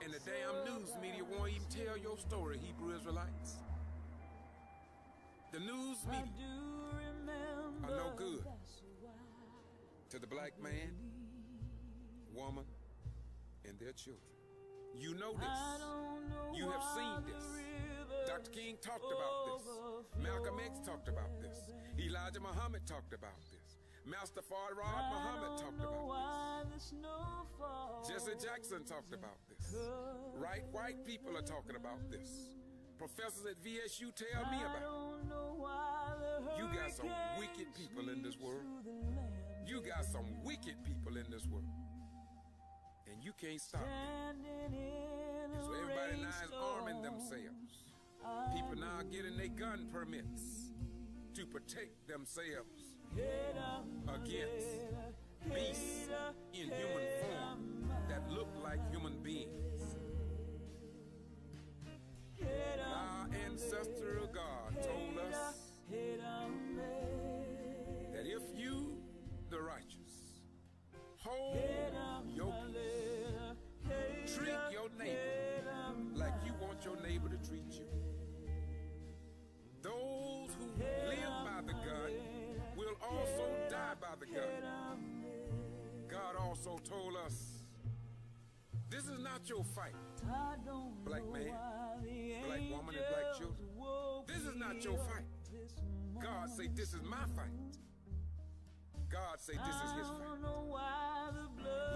And the damn news media won't even tell your story, Hebrew Israelites. The news media are no good to the black man, woman, and their children. You know this. You have seen this. Dr. King talked about this. Malcolm X talked about this. Elijah Muhammad talked about this. Master Farad Muhammad talked about this. Jesse Jackson talked about this. Right white people are talking about this. Professors at VSU tell me about it. You got some wicked people in this world. You got some wicked people in this world. And you can't stop them. And so everybody now is arming themselves. People now are getting their gun permits to protect themselves against beasts in human form that look like human beings. Our ancestral God told us that if you, the righteous, hold your peace, treat your neighbor like you want your neighbor to treat you, those who live by the gun will also die by the gun. God also told us, this is not your fight, black man, black woman, and black children. This is not your fight. God say, this is my fight. God say, this is his fight.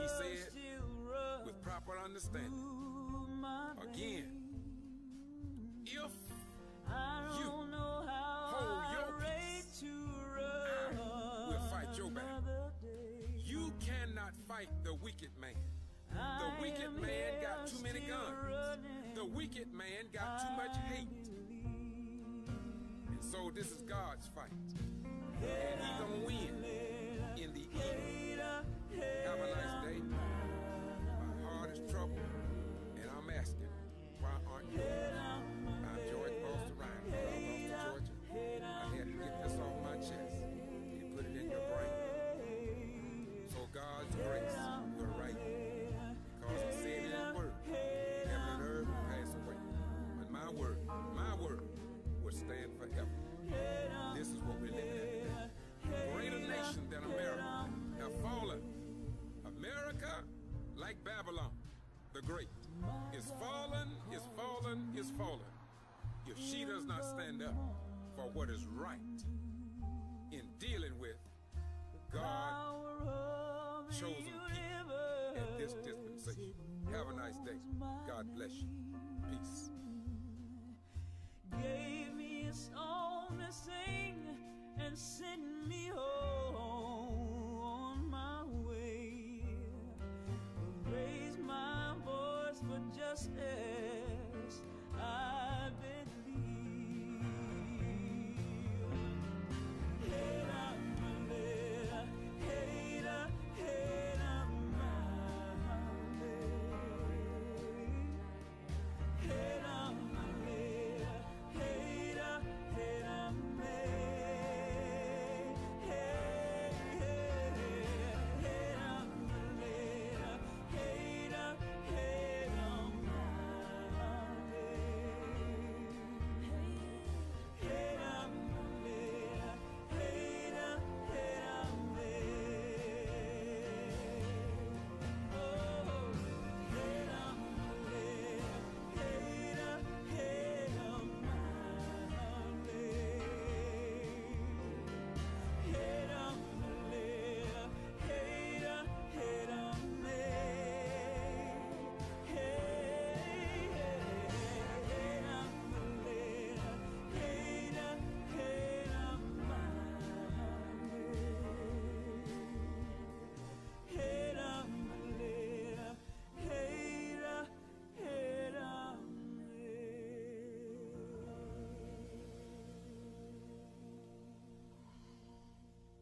He said, with proper understanding, again, if you hold your peace, I will fight your battle. You cannot fight the wicked man. The wicked man got too many guns. The wicked man got too much hate. And so this is God's fight. And he gonna win in the end. Have a nice day. My heart is troubled, and I'm asking, why aren't you? I'm George Foster Ryan from Valdosta, Georgia. I had to get this off my chest and put it in your brain. So great is fallen, is fallen, is fallen, if she does not stand up for what is right in dealing with God chosen people at this dispensation. Have a nice day. God bless you. Peace. Gave me a song to sing and sent me home on my way. Raise my voice for justice, I believe. Hater, hater, hater, my way. Hater, hater, hater,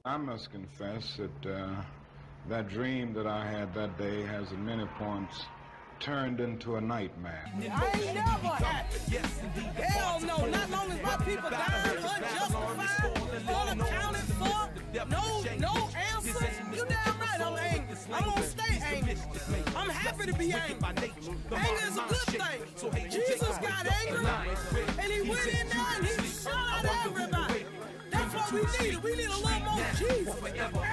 I must confess that that dream that I had that day has at many points turned into a nightmare. I ain't never happy. Hell no, not long as my people dying unjustified, unaccounted for, no answer. You damn right I'm angry. I'm gonna stay angry. I'm happy to be angry. Anger is a good thing. Jesus got angry, and he went in there and he shot at everybody. That's what we need. We need a little more Jesus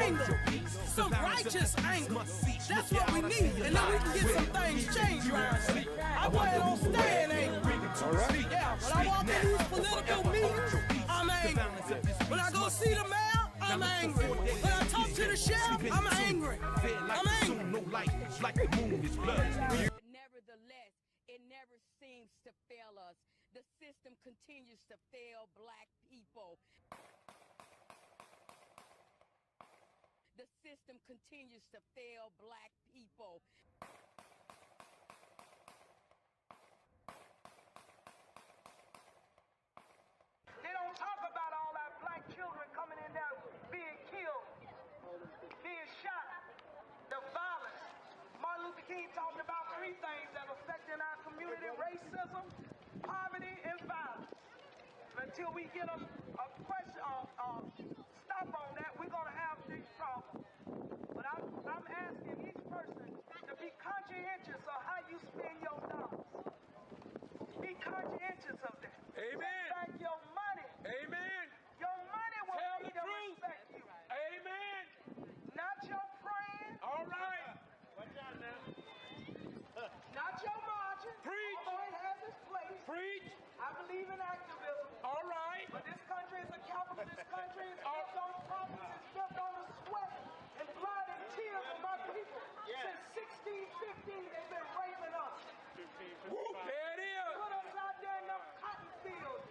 anger. Some righteous anger. That's what we need. And then we can get some things changed around here. I plan on staying angry. Yeah, when I walk in these political meetings, I'm angry. When I go see the mayor, I'm angry. When I talk to the sheriff, I'm angry. I'm angry. Nevertheless, it never seems to fail us. The system continues to fail black people. The system continues to fail black people. They don't talk about all our black children coming in there being killed, being shot, the violence. Martin Luther King talked about three things that are affecting our community: racism, poverty, and violence. Until we get a stop on that, we're going to have these problems. But I'm asking each person to be conscientious of how you spend your dollars. Be conscientious of that. Amen. Take back your money. Amen. Your money will Tell be the to truth. respect you. Amen. Not your praying. All right. Watch out now. Not your marching. Preach. Although it has its place. Preach. I believe in activism. All right. But this country is a capitalist country. It's built on profits. It's built on the sweat and blood and tears of my people. Since 1615, they've been raping us. There it is. Put us out there in them cotton fields.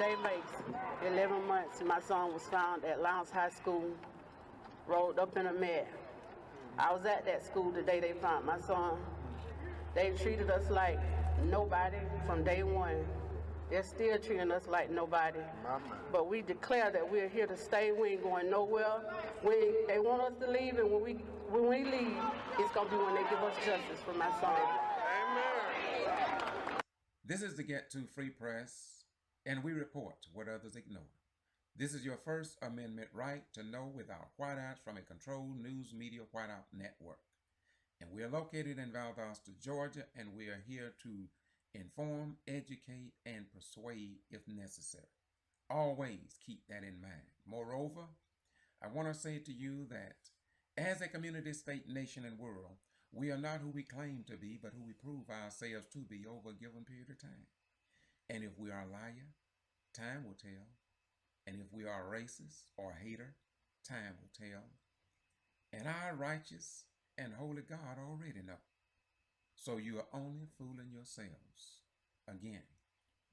Today makes 11 months my son was found at Lowndes High School, rolled up in a mat. I was at that school the day they found my son. They treated us like nobody from day one. They're still treating us like nobody. But we declare that we're here to stay. We ain't going nowhere. They want us to leave, and when we leave, it's going to be when they give us justice for my son. This is the Get to Free Press, and we report what others ignore. This is your First Amendment right to know without whiteouts from a controlled news media whiteout network. And we are located in Valdosta, Georgia, and we are here to inform, educate, and persuade if necessary. Always keep that in mind. Moreover, I want to say to you that as a community, state, nation, and world, we are not who we claim to be, but who we prove ourselves to be over a given period of time. And if we are a liar, time will tell. And if we are a racist or a hater, time will tell. And our righteous and holy God already know. So you are only fooling yourselves. Again,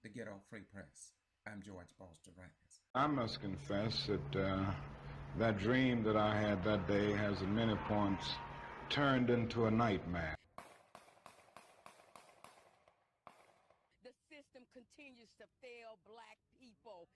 the Ghetto Free Press. I'm George Foster Rance. I must confess that that dream that I had that day has at many points turned into a nightmare. The system continues to fail black people.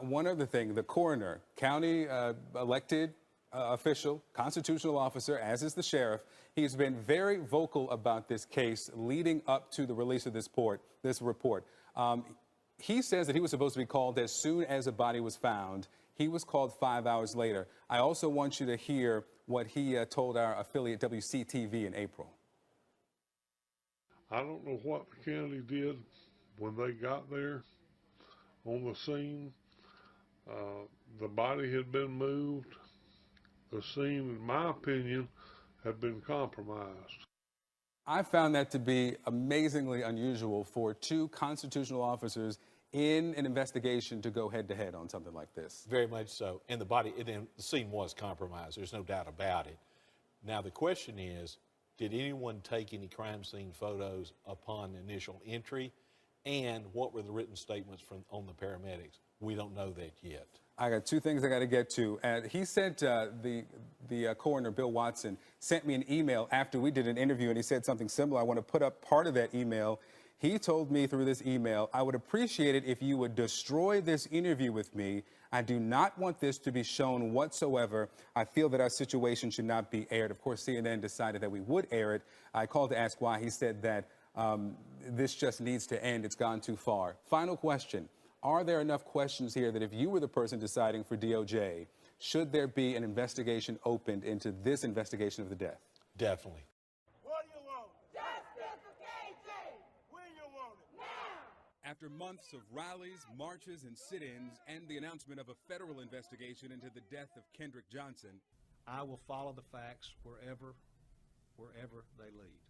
One other thing, the coroner, county elected official, constitutional officer, as is the sheriff, he's been very vocal about this case leading up to the release of this report. He says that he was supposed to be called as soon as a body was found. He was called 5 hours later. I also want you to hear what he told our affiliate WCTV in April. I don't know what the county did when they got there on the scene. The body had been moved. The scene, in my opinion, had been compromised. I found that to be amazingly unusual for two constitutional officers in an investigation to go head-to-head on something like this. Very much so. And the scene was compromised. There's no doubt about it. Now, the question is, did anyone take any crime scene photos upon initial entry? And what were the written statements on the paramedics? We don't know that yet. I got two things I got to get to. He sent, the coroner, Bill Watson, sent me an email after we did an interview, and he said something similar. I want to put up part of that email. He told me through this email, I would appreciate it if you would destroy this interview with me. I do not want this to be shown whatsoever. I feel that our situation should not be aired. Of course, CNN decided that we would air it. I called to ask why. He said that this just needs to end. It's gone too far. Final question. Are there enough questions here that if you were the person deciding for DOJ, should there be an investigation opened into this investigation of the death? Definitely. What do you want? Justice for KJ! When you want it? Now! After months of rallies, marches, and sit-ins, and the announcement of a federal investigation into the death of Kendrick Johnson, I will follow the facts wherever they lead.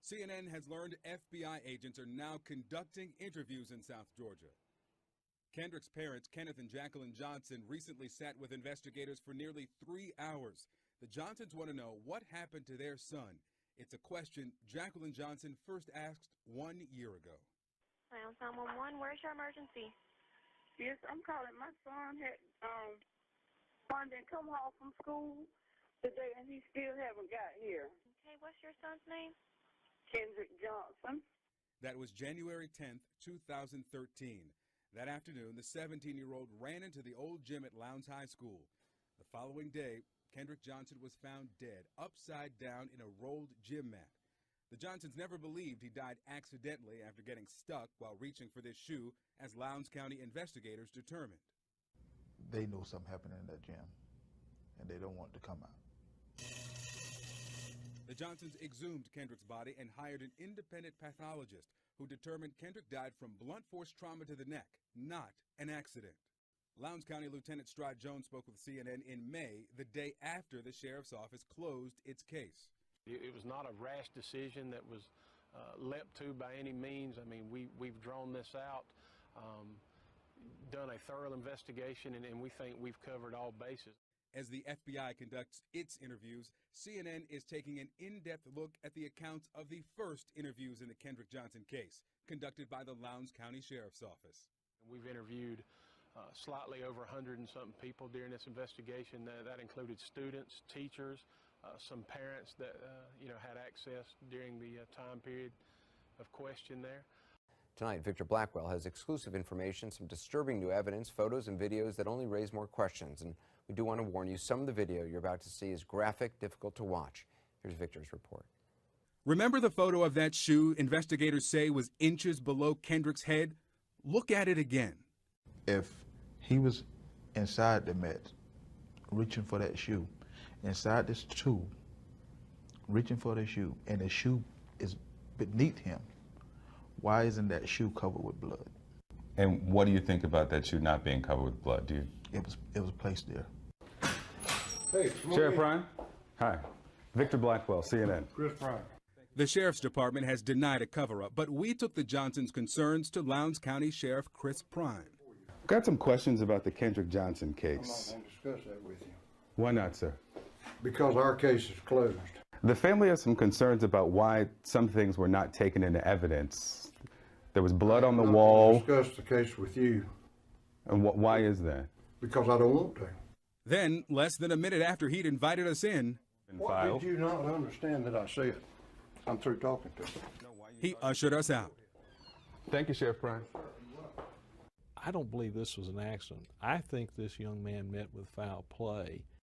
CNN has learned FBI agents are now conducting interviews in South Georgia. Kendrick's parents, Kenneth and Jacqueline Johnson, recently sat with investigators for nearly 3 hours. The Johnsons want to know what happened to their son. It's a question Jacqueline Johnson first asked 1 year ago. 911, where's your emergency? Yes, I'm calling. My son had didn't come home from school today, and he still haven't got here. Okay, what's your son's name? Kendrick Johnson. That was January 10th, 2013. That afternoon, the 17-year-old ran into the old gym at Lowndes High School. The following day, Kendrick Johnson was found dead, upside down in a rolled gym mat. The Johnsons never believed he died accidentally after getting stuck while reaching for this shoe, as Lowndes County investigators determined. They know something happened in that gym, and they don't want it to come out. The Johnsons exhumed Kendrick's body and hired an independent pathologist who determined Kendrick died from blunt force trauma to the neck, not an accident. Lowndes County Lieutenant Stride Jones spoke with CNN in May, the day after the sheriff's office closed its case. It was not a rash decision that was leapt to by any means. I mean, we've drawn this out, done a thorough investigation, and we think we've covered all bases. As the FBI conducts its interviews, CNN is taking an in-depth look at the accounts of the first interviews in the Kendrick Johnson case, conducted by the Lowndes County Sheriff's Office. We've interviewed slightly over 100 and something people during this investigation. That included students, teachers, some parents that had access during the time period of question there. Tonight, Victor Blackwell has exclusive information, some disturbing new evidence, photos and videos that only raise more questions. And we do want to warn you, some of the video you're about to see is graphic, difficult to watch. Here's Victor's report. Remember the photo of that shoe investigators say was inches below Kendrick's head? Look at it again. If he was inside the Met, reaching for that shoe, inside this tube, reaching for the shoe, and the shoe is beneath him, why isn't that shoe covered with blood? And what do you think about that shoe not being covered with blood? Do you? It was placed there. Hey, Sheriff Prime. Hi. Victor Blackwell, CNN. Chris Prime. The Sheriff's Department has denied a cover-up, but we took the Johnsons' concerns to Lowndes County Sheriff Chris Prime. Got some questions about the Kendrick Johnson case. I'm not going to discuss that with you. Why not, sir? Because our case is closed. The family has some concerns about why some things were not taken into evidence. There was blood on the wall. I'm not going to discuss the case with you. And why is that? Because I don't want to. Then, less than a minute after he'd invited us in, What did you not understand that I said? I'm through talking to you. He ushered us out. Thank you, Sheriff Prime. I don't believe this was an accident. I think this young man met with foul play.